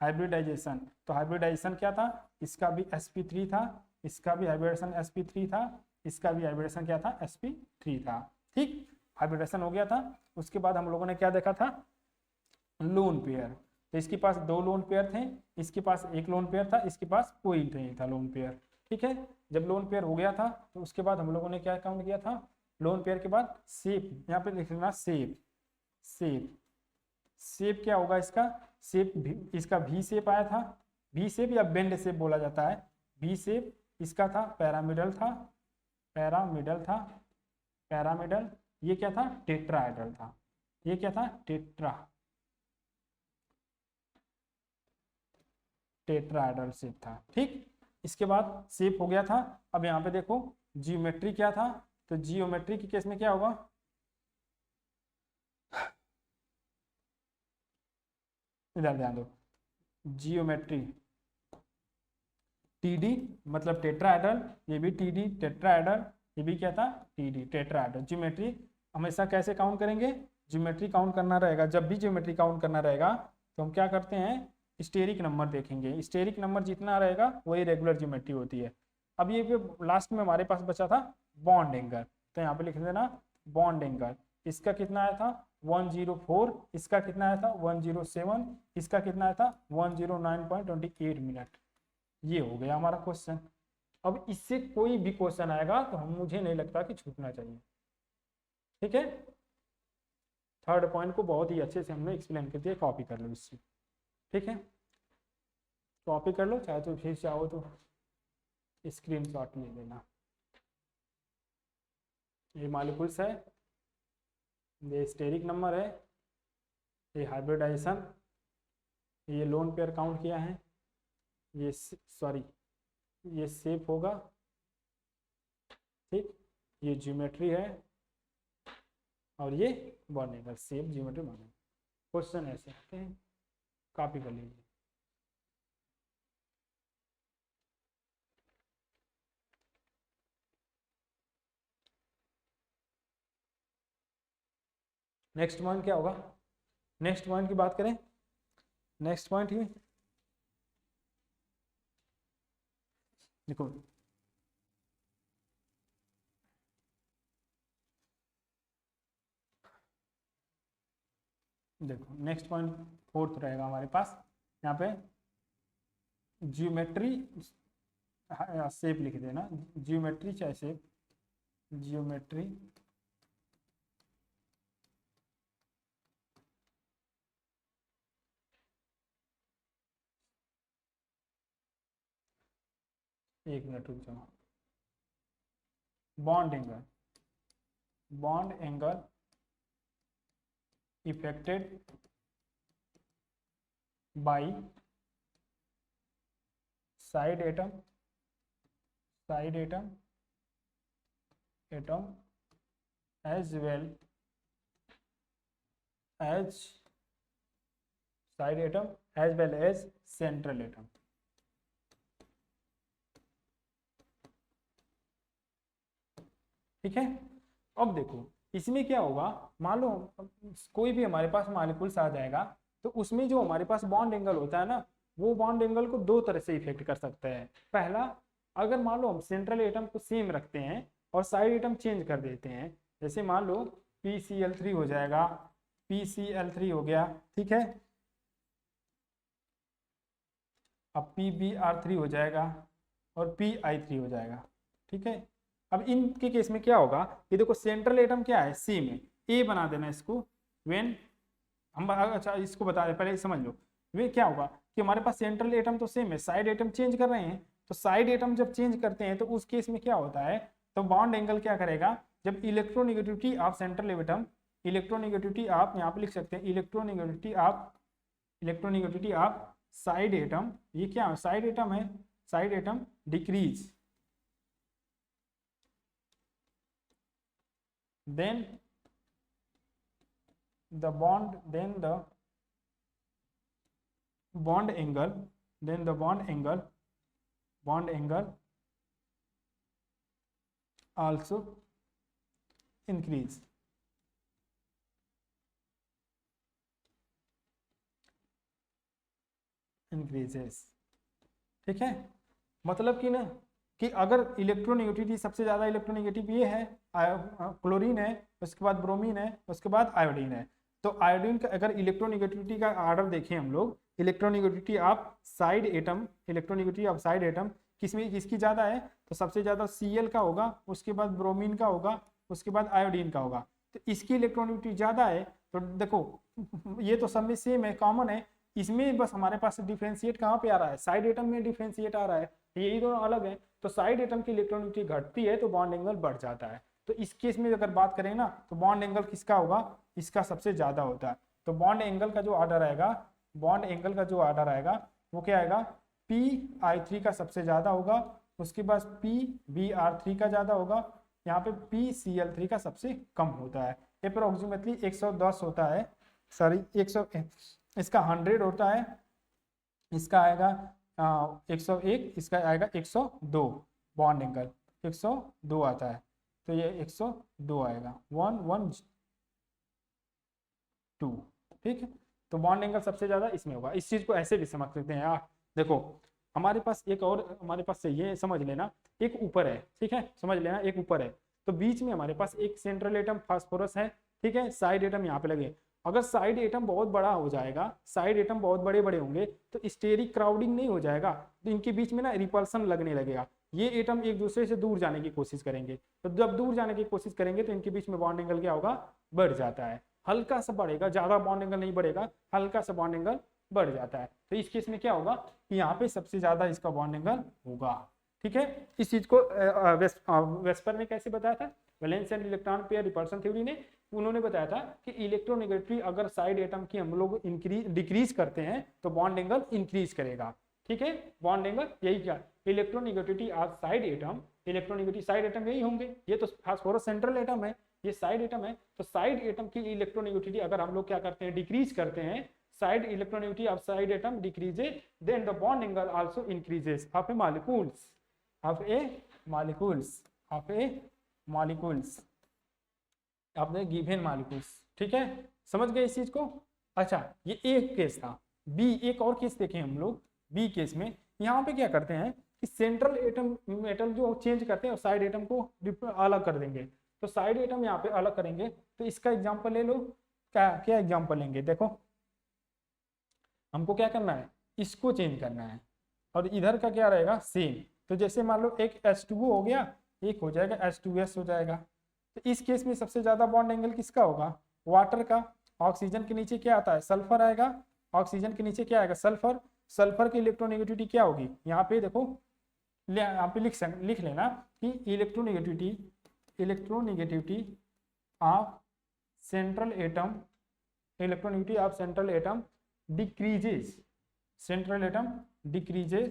Speaker 1: हाइब्रिडाइजेशन, तो हाइब्रिडाइजेशन क्या था, इसका भी sp3 था, इसका भी हाइब्रिडेशन sp3 था, इसका भी हाइब्रिडेशन क्या था sp3 था, ठीक। हाइब्रिडेशन हो गया था। उसके बाद हम लोगों ने क्या देखा था, लोन पेयर, तो इसके पास 2 लोन पेयर थे, इसके पास 1 लोन पेयर था, इसके पास कोई नहीं था लोन पेयर, ठीक है। जब लोन पेयर हो गया था तो उसके बाद हम लोगों ने क्या काउंट किया था, लोन पेयर के बाद शेप, यहाँ पे लिख लेना शेप, शेप, शेप क्या होगा इसका, शेप इसका वी शेप आया था, वी शेप या बेंड शेप बोला जाता है, वी शेप इसका था, पैरामिडल था, पैरामिडल था, पैरामिडल, ये क्या था टेट्राहेड्रल था, ये क्या था टेट्राहेड्रल शेप था, ठीक। इसके बाद शेप हो गया था। अब यहाँ पे देखो जियोमेट्री क्या था, तो जियोमेट्री के केस में क्या होगा, इधर ध्यान दो, जियोमेट्री टीडी मतलब टेट्राहेड्रल, ये भी टीडी टेट्राहेड्रल, ये भी क्या था टीडी टेट्राहेड्रल। ज्योमेट्री हमेशा कैसे काउंट करेंगे, ज्योमेट्री काउंट करना रहेगा, जब भी ज्योमेट्री काउंट करना रहेगा तो हम क्या करते हैं स्टेरिक नंबर देखेंगे, स्टेरिक नंबर जितना रहेगा वही रेगुलर ज्योमेट्री होती है। अब ये लास्ट में हमारे पास बचा था बॉन्ड एंगल, तो यहाँ पे लिख देना बॉन्ड एंगल, इसका कितना आया था 104, इसका कितना आया था 107, इसका कितना आया था 109.28 मिनट। ये हो गया हमारा क्वेश्चन। अब इससे कोई भी क्वेश्चन आएगा तो हम, मुझे नहीं लगता कि छूटना चाहिए, ठीक है। थर्ड पॉइंट को बहुत ही अच्छे से हमने एक्सप्लेन कर दिया, कॉपी कर लो इससे, ठीक है। कॉपी कर लो, चाहे तो फिर चाहो तो स्क्रीनशॉट ले लेना। ये मॉलिक्यूल्स है, ये स्टेरिक नंबर है, ये हाइब्रिडाइजेशन, ये लोन पेयर काउंट किया है, ये सॉरी ये शेप होगा, ठीक, ये ज्योमेट्री है और ये बनेगा शेप ज्योमेट्री बनेगा। क्वेश्चन ऐसे आते हैं, कॉपी कर लीजिए। नेक्स्ट पॉइंट क्या होगा, नेक्स्ट पॉइंट की बात करें, नेक्स्ट पॉइंट ही देखो, देखो नेक्स्ट पॉइंट फोर्थ रहेगा हमारे पास यहाँ पे जियोमेट्री, शेप लिख देना, जियोमेट्री चाहे शेप, जियोमेट्री एक मिनट रुक जाओ, bond angle, bond angle affected by side atom, side atom, atom as well as side atom as well as central atom। ठीक है, अब देखो इसमें क्या होगा, मान लो कोई भी हमारे पास मॉलिक्यूल्स आ जाएगा तो उसमें जो हमारे पास बॉन्ड एंगल होता है ना, वो बॉन्ड एंगल को दो तरह से इफेक्ट कर सकता है। पहला, अगर मान लो हम सेंट्रल एटम को सेम रखते हैं और साइड एटम चेंज कर देते हैं, जैसे मान लो PCl3 हो जाएगा, PCl3 हो गया, ठीक है, अब PBr3 हो जाएगा और PI3 हो जाएगा। ठीक है, अब इनके केस में क्या होगा, ये देखो सेंट्रल एटम क्या है, सी में, ए बना देना इसको, व्हेन हम, अच्छा इसको बता दें पहले समझ लो, वे क्या होगा कि हमारे पास सेंट्रल एटम तो सेम है, साइड एटम चेंज कर रहे हैं, तो साइड एटम जब चेंज करते हैं तो उस केस में क्या होता है, तो बॉन्ड एंगल क्या करेगा, जब electronegativity of central atom, electronegativity आप यहाँ पे लिख सकते हैं, इलेक्ट्रोनेगेटिविटी ऑफ साइड एटम, ये क्या साइड एटम है, side atom decrease, then the bond angle also increases। ठीक है, मतलब कि ना कि अगर इलेक्ट्रोनेगेटिविटी सबसे ज्यादा इलेक्ट्रोनेगेटिव ये है, क्लोरीन है, उसके बाद ब्रोमीन है, उसके बाद आयोडीन है, तो आयोडीन का अगर इलेक्ट्रोनेगेटिविटी का ऑर्डर देखें हम लोग, electronegativity of side atom, electronegativity of side atom किसमें किसकी ज्यादा है, तो सबसे ज्यादा Cl का होगा, उसके बाद ब्रोमीन का होगा, उसके बाद आयोडीन का होगा, तो इसकी इलेक्ट्रोनेगेटिविटी ज्यादा है। तो देखो ये तो सब में सेम है, कॉमन है, इसमें बस हमारे पास डिफ्रेंशिएट कहाँ पे आ रहा है, साइड एटम में डिफ्रेंशिएट आ रहा है, यही दोनों अलग है, तो साइड एटम की इलेक्ट्रोनेगेटिविटी घटती है तो बॉन्ड एंगल बढ़ जाता है। तो इस केस में अगर बात करें ना, तो बॉन्ड एंगल किसका होगा, इसका सबसे ज्यादा होता है। तो बॉन्ड एंगल का जो ऑर्डर आएगा, बॉन्ड एंगल का जो ऑर्डर आएगा वो क्या आएगा, PI3 का सबसे ज्यादा होगा, उसके बाद PBr3 का ज्यादा होगा, यहाँ पे PCl3 का सबसे कम होता है, अप्रोक्सीमेटली 110 होता है, सॉरी 100, इसका 100 होता है, इसका आएगा 101, इसका आएगा 102, बॉन्ड एंगल 102 आता है, तो ये 102 आएगा, 112। ठीक है, तो बॉन्ड एंगल सबसे ज्यादा इसमें होगा। इस चीज को ऐसे भी समझ सकते हैं यार, देखो हमारे पास एक और, हमारे पास से ये समझ लेना, एक ऊपर है, ठीक है, समझ लेना एक ऊपर है, तो बीच में हमारे पास एक सेंट्रल एटम फास्फोरस है, ठीक है, साइड एटम यहाँ पे लगे, अगर साइड एटम बहुत बड़ा हो जाएगा, साइड एटम बहुत बड़े बड़े होंगे तो स्टेरिक क्राउडिंग नहीं हो जाएगा, तो इनके बीच में ना रिपल्सन लगने लगेगा, ये एटम एक दूसरे से दूर जाने की कोशिश करेंगे, तो जब दूर जाने की कोशिश करेंगे तो इनके बीच में बॉन्ड एंगल क्या होगा, बढ़ जाता है, हल्का सा बढ़ेगा, ज्यादा बॉन्ड एंगल नहीं बढ़ेगा, हल्का सा बॉन्ड एंगल बढ़ जाता है। तो इस केस में क्या होगा कि यहाँ पे सबसे ज्यादा इसका बॉन्ड एंगल होगा। ठीक है, इस चीज को वेस्पर ने कैसे बताया था, valence and electron pair repulsion theory ने, उन्होंने बताया था कि इलेक्ट्रोनेगेटिविटी अगर साइड एटम की हम लोग डिक्रीज करते हैं तो बॉन्ड एंगल इंक्रीज करेगा। ठीक है, बॉन्ड एंगल यही क्या, electronegativity of side atom, electronegative side atom यही होंगे, ये तो फास्फोरस सेंट्रल एटम है, ये साइड एटम है, तो साइड एटम की इलेक्ट्रोनेगेटिविटी अगर हम लोग क्या करते हैं, डिक्रीज करते हैं, side electronegativity of side atom decreases, then the bond angle also increases of a molecules, of a molecules, of a molecules. आपने गिवन मॉलिक्यूल्स, ठीक है, समझ गए इस चीज को। अच्छा ये एक केस था। बी, एक और केस देखें हम लोग। बी केस में यहाँ पे क्या करते हैं कि सेंट्रल एटम मेटल जो चेंज करते हैं और साइड एटम को अलग कर देंगे। तो साइड एटम यहाँ पे अलग करेंगे, तो इसका एग्जांपल ले लो। क्या क्या एग्जांपल लेंगे, देखो हमको क्या करना है, इसको चेंज करना है और इधर का क्या रहेगा सेम। तो जैसे मान लो एक H2O हो गया, एक हो जाएगा H2S हो जाएगा। तो इस केस में सबसे ज्यादा बॉन्ड एंगल किसका होगा, वाटर का। ऑक्सीजन के नीचे क्या आता है, सल्फर आएगा। ऑक्सीजन के नीचे क्या आएगा, सल्फर। सल्फर की इलेक्ट्रोनेगेटिविटी क्या होगी, यहाँ पे देखो, यहाँ पे लिख लेना कि electronegativity of central atom, electronegativity of central atom decreases, central atom decreases,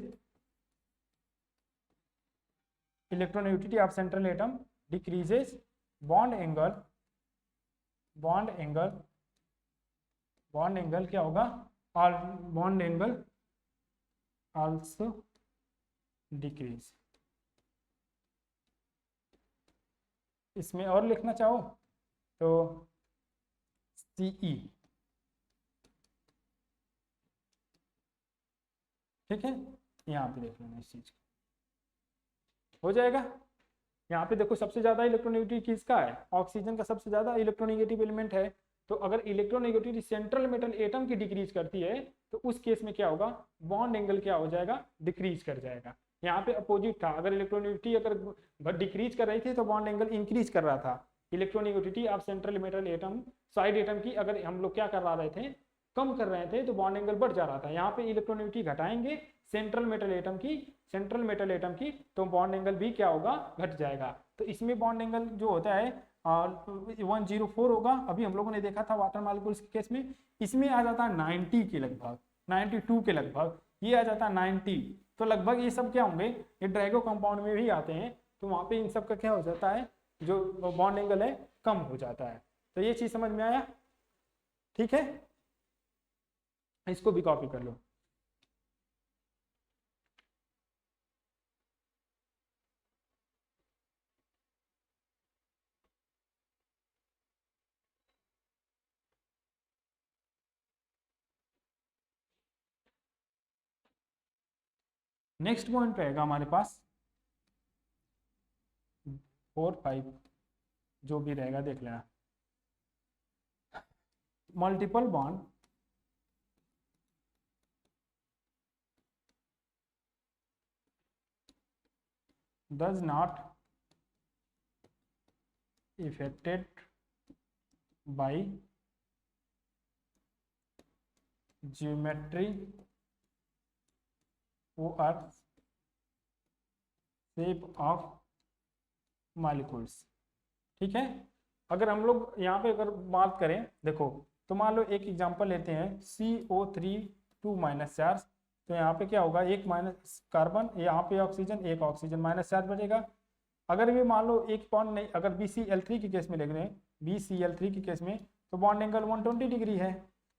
Speaker 1: electronegativity of central atom decreases, bond angle, bond angle क्या होगा, बॉन्ड एंगल आल्सो डिक्रीज। इसमें और लिखना चाहो तो CE, ठीक है, यहाँ पे देख लेना इस चीज हो जाएगा। यहाँ पे देखो सबसे ज्यादा इलेक्ट्रोनेगेटिविटी किसका है, ऑक्सीजन का सबसे ज्यादा इलेक्ट्रोनेगेटिव एलिमेंट है। तो अगर इलेक्ट्रोनेगेटिविटी सेंट्रल मेटल एटम की डिक्रीज करती है तो उस केस में क्या होगा, बॉन्ड एंगल क्या हो जाएगा, डिक्रीज कर जाएगा। यहाँ पे अपोजिट था, अगर इलेक्ट्रोनेगेटिविटी अगर डिक्रीज कर रही थी तो बॉन्ड एंगल इंक्रीज कर रहा था। Electronegativity of central metal atom, side atom की अगर हम लोग क्या करवा रहे थे, कम कर रहे थे, तो बॉन्ड एंगल बढ़ जा रहा था। यहाँ पे इलेक्ट्रोनेगेटिविटी घटाएंगे सेंट्रल मेटल एटम की, तो बॉन्ड एंगल भी क्या होगा, घट जाएगा। तो इसमें बॉन्ड एंगल जो होता है 104 होगा। अभी हम लोगों ने देखा था वाटर मॉलिक्यूल्स के केस में, इसमें आ जाता है 90 के लगभग, 92 के लगभग, ये आ जाता है 90। तो लगभग ये सब क्या होंगे, ये ड्रैगो कंपाउंड में भी आते हैं। तो वहाँ पे इन सब का क्या हो जाता है, जो बॉन्ड एंगल है कम हो जाता है। तो ये चीज समझ में आया, ठीक है, इसको भी कॉपी कर लो। नेक्स्ट पॉइंट रहेगा हमारे पास 4, 5 जो भी रहेगा देख लेना। Multiple bond does not affected by geometry or shape of molecules, ठीक है। अगर हम लोग यहाँ पे अगर बात करें, देखो तो मान लो एक एग्जांपल लेते हैं CO3 2 माइनस चार्ज। तो यहाँ पे क्या होगा, एक माइनस कार्बन, यहाँ पे ऑक्सीजन, एक ऑक्सीजन, माइनस चार्ज बचेगा। अगर भी मान लो एक बॉन्ड नहीं, अगर BCl3 के केस में देख रहे हैं, BCl3 के केस में तो बॉन्ड एंगल 120 डिग्री है।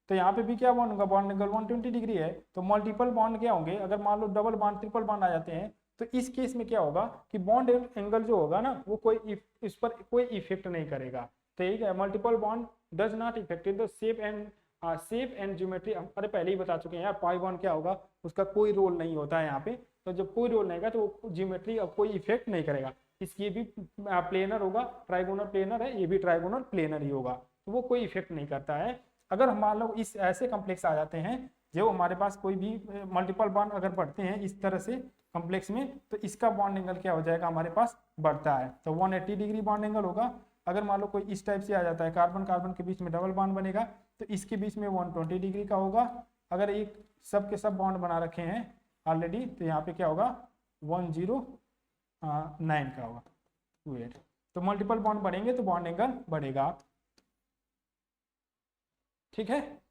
Speaker 1: तो यहाँ पे भी क्या बॉन्ड होगा, बॉन्ड एंगल 120 डिग्री है। तो मल्टीपल बॉन्ड क्या होंगे, अगर मान लो डबल बॉन्ड, ट्रिपल बॉन्ड आ जाते हैं, तो इस केस में क्या होगा कि बॉन्ड एंगल जो होगा ना, वो कोई इस पर कोई इफेक्ट नहीं करेगा। तो ठीक है, multiple bond does not affected the shape and geometry. अरे पहले ही बता चुके हैं यार, पाई बॉन्ड क्या होगा, उसका कोई रोल नहीं होता है यहाँ पे। तो जब कोई रोल नहीं होगा तो ज्योमेट्री अब कोई इफेक्ट नहीं करेगा। इसकी भी प्लेनर होगा, ट्राइगोनल प्लेनर है, ये भी ट्राइगोनल प्लेनर ही होगा, तो वो कोई इफेक्ट नहीं करता है। अगर हम मान लो इस ऐसे कम्प्लेक्स आ जाते हैं, जो हमारे पास कोई भी मल्टीपल बॉन्ड अगर बढ़ते हैं इस तरह से कम्प्लेक्स में, तो इसका बॉन्ड एंगल क्या हो जाएगा, हमारे पास बढ़ता है। तो 180 डिग्री बॉन्ड एंगल होगा। अगर मान लो कोई इस टाइप से आ जाता है, कार्बन कार्बन के बीच में डबल बॉन्ड बनेगा, तो इसके बीच में 120 डिग्री का होगा। अगर एक सब के सब बॉन्ड बना रखे हैं ऑलरेडी, तो यहाँ पे क्या होगा, 109 का होगा, 28। तो मल्टीपल बॉन्ड बढ़ेंगे तो बॉन्ड एंगल बढ़ेगा, ठीक है,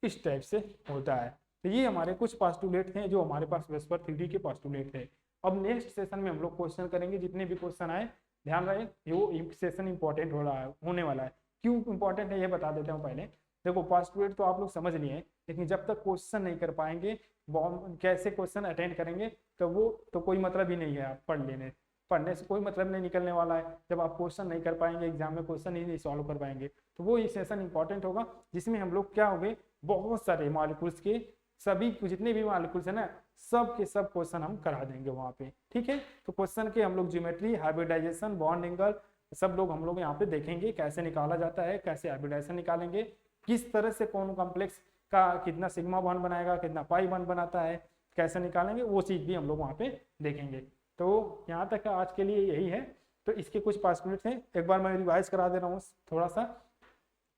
Speaker 1: इस टाइप से होता है। तो ये हमारे कुछ पोस्टुलेट हैं जो हमारे पास वेस्पर थ्योरी के पोस्टुलेट थे। अब नेक्स्ट सेशन में हम लोग क्वेश्चन करेंगे, जितने भी क्वेश्चन आए ध्यान रहे, वो सेशन इंपॉर्टेंट होने वाला है। क्यों इंपॉर्टेंट है ये बता देता हूँ पहले। देखो पोस्टुलेट तो आप लोग समझ लिए, लेकिन जब तक क्वेश्चन नहीं कर पाएंगे, कैसे क्वेश्चन अटेंड करेंगे, तो वो तो कोई मतलब ही नहीं है आप पढ़ लेने। पढ़ने से कोई मतलब नहीं निकलने वाला है। जब आप क्वेश्चन नहीं कर पाएंगे एग्जाम में, क्वेश्चन ही नहीं सॉल्व कर पाएंगे, तो वो ये सेशन इंपॉर्टेंट होगा जिसमें हम लोग क्या होंगे, बहुत सारे मॉलिक्यूल्स के सभी जितने भी मॉलिक्यूल्स है ना, सब के सब क्वेश्चन हम करा देंगे वहाँ पे। ठीक है, तो क्वेश्चन के हम लोग ज्योमेट्री, हाइब्रिडाइजेशन, बॉन्ड एंगल सब लोग हम लोग यहाँ पे देखेंगे कैसे निकाला जाता है, कैसे हाइब्रिडाइजेशन निकालेंगे, किस तरह से कौन कॉम्प्लेक्स का कितना सिग्मा बॉन्ड बनाएगा, कितना पाई बॉन्ड बनाता है, कैसे निकालेंगे, वो चीज़ भी हम लोग वहाँ पे देखेंगे। तो यहाँ तक आज के लिए यही है। तो इसके कुछ पार्टिकुलेट्स हैं, एक बार मैं रिवाइज करा दे रहा हूँ थोड़ा सा।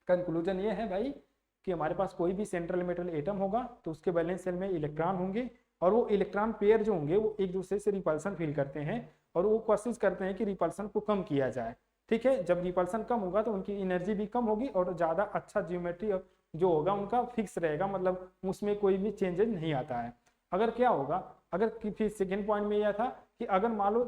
Speaker 1: कंक्लूजन ये है भाई कि हमारे पास कोई भी सेंट्रल मेटल एटम होगा तो उसके वैलेंस शेल में इलेक्ट्रॉन होंगे, और वो इलेक्ट्रॉन पेयर जो होंगे वो एक दूसरे से रिपल्सन फील करते हैं, और वो कोशिश करते हैं कि रिपल्सन को कम किया जाए। ठीक है, जब रिपल्सन कम होगा तो उनकी एनर्जी भी कम होगी, और ज़्यादा अच्छा ज्योमेट्री जो होगा उनका फिक्स रहेगा, मतलब उसमें कोई भी चेंजेस नहीं आता है। अगर क्या होगा, अगर फिर सेकेंड पॉइंट में यह था कि अगर मान लो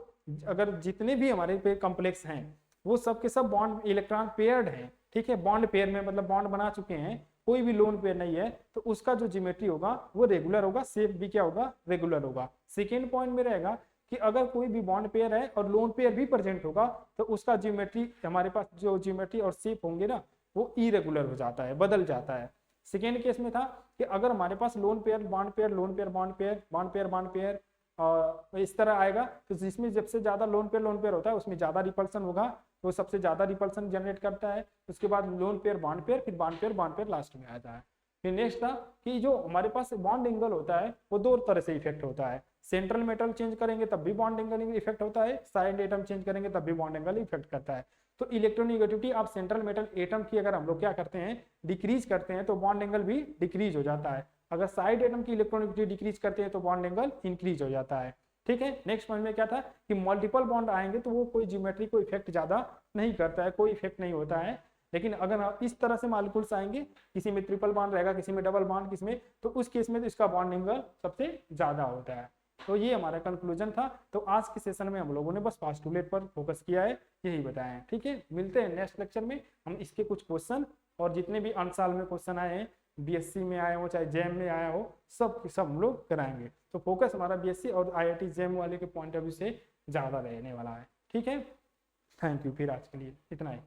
Speaker 1: अगर जितने भी हमारे पे कॉम्प्लेक्स हैं वो सब के सब बॉन्ड इलेक्ट्रॉन पेयर्ड हैं, ठीक है, बॉन्ड पेयर में मतलब बॉन्ड बना चुके हैं, कोई भी लोन पेयर नहीं है, तो उसका जो ज्योमेट्री होगा वो रेगुलर होगा, शेप भी क्या होगा, रेगुलर होगा। सेकेंड पॉइंट में रहेगा कि अगर कोई भी बॉन्ड पेयर है और लोन पेयर भी प्रेजेंट होगा तो उसका ज्योमेट्री, हमारे पास जो ज्योमेट्री और शेप होंगे ना वो इरेगुलर हो जाता है, बदल जाता है। सेकेंड केस में था कि अगर हमारे पास lone pair bond pair, lone pair bond pair, bond pair bond pair और इस तरह आएगा, तो जिसमें सबसे ज्यादा लोन पेयर होता है उसमें ज्यादा रिपल्सन होगा, तो सबसे ज्यादा रिपल्सन जनरेट करता है। उसके बाद लोन पेयर बॉन्ड पेयर, फिर बॉन्ड पेयर लास्ट में आता है। फिर नेक्स्ट था कि जो हमारे पास बॉन्ड एंगल होता है वो दो तरह से इफेक्ट होता है, सेंट्रल मेटल चेंज करेंगे तब भी बॉन्ड एंगल इफेक्ट होता है, साइड एटम चेंज करेंगे तब भी बॉन्ड एंगल इफेक्ट करता है। तो इलेक्ट्रोनेगेटिविटी आप सेंट्रल मेटल एटम की अगर हम लोग क्या करते हैं, डिक्रीज करते हैं, तो बॉन्ड एंगल भी डिक्रीज हो जाता है। अगर साइड एटम की इलेक्ट्रोनेगेटिविटी डिक्रीज करते हैं तो बॉन्ड एंगल इंक्रीज हो जाता है। ठीक है, नेक्स्ट पॉइंट में क्या था कि मल्टीपल बॉन्ड आएंगे तो वो कोई ज्योमेट्री को इफेक्ट ज्यादा नहीं करता है, कोई इफेक्ट नहीं होता है। लेकिन अगर आप इस तरह से मॉलिक्यूल्स आएंगे, किसी में ट्रिपल बॉन्ड रहेगा, किसी में डबल बॉन्ड, किसी में, तो उस केस में तो इसका बॉन्ड एंगल सबसे ज्यादा होता है। तो ये हमारा कंक्लूजन था। तो आज के सेशन में हम लोगों ने बस पास्टुलेट पर फोकस किया है, यही बताया है। ठीक है, मिलते हैं नेक्स्ट लेक्चर में, हम इसके कुछ क्वेश्चन और जितने भी अंत साल में क्वेश्चन आए हैं, बीएससी में आए हो चाहे जेएम में आया हो, सब हम लोग कराएंगे। तो फोकस हमारा बीएससी और आईआईटी जेएम वाले के पॉइंट ऑफ व्यू से ज़्यादा रहने वाला है। ठीक है, थैंक यू। फिर आज के लिए इतना ही।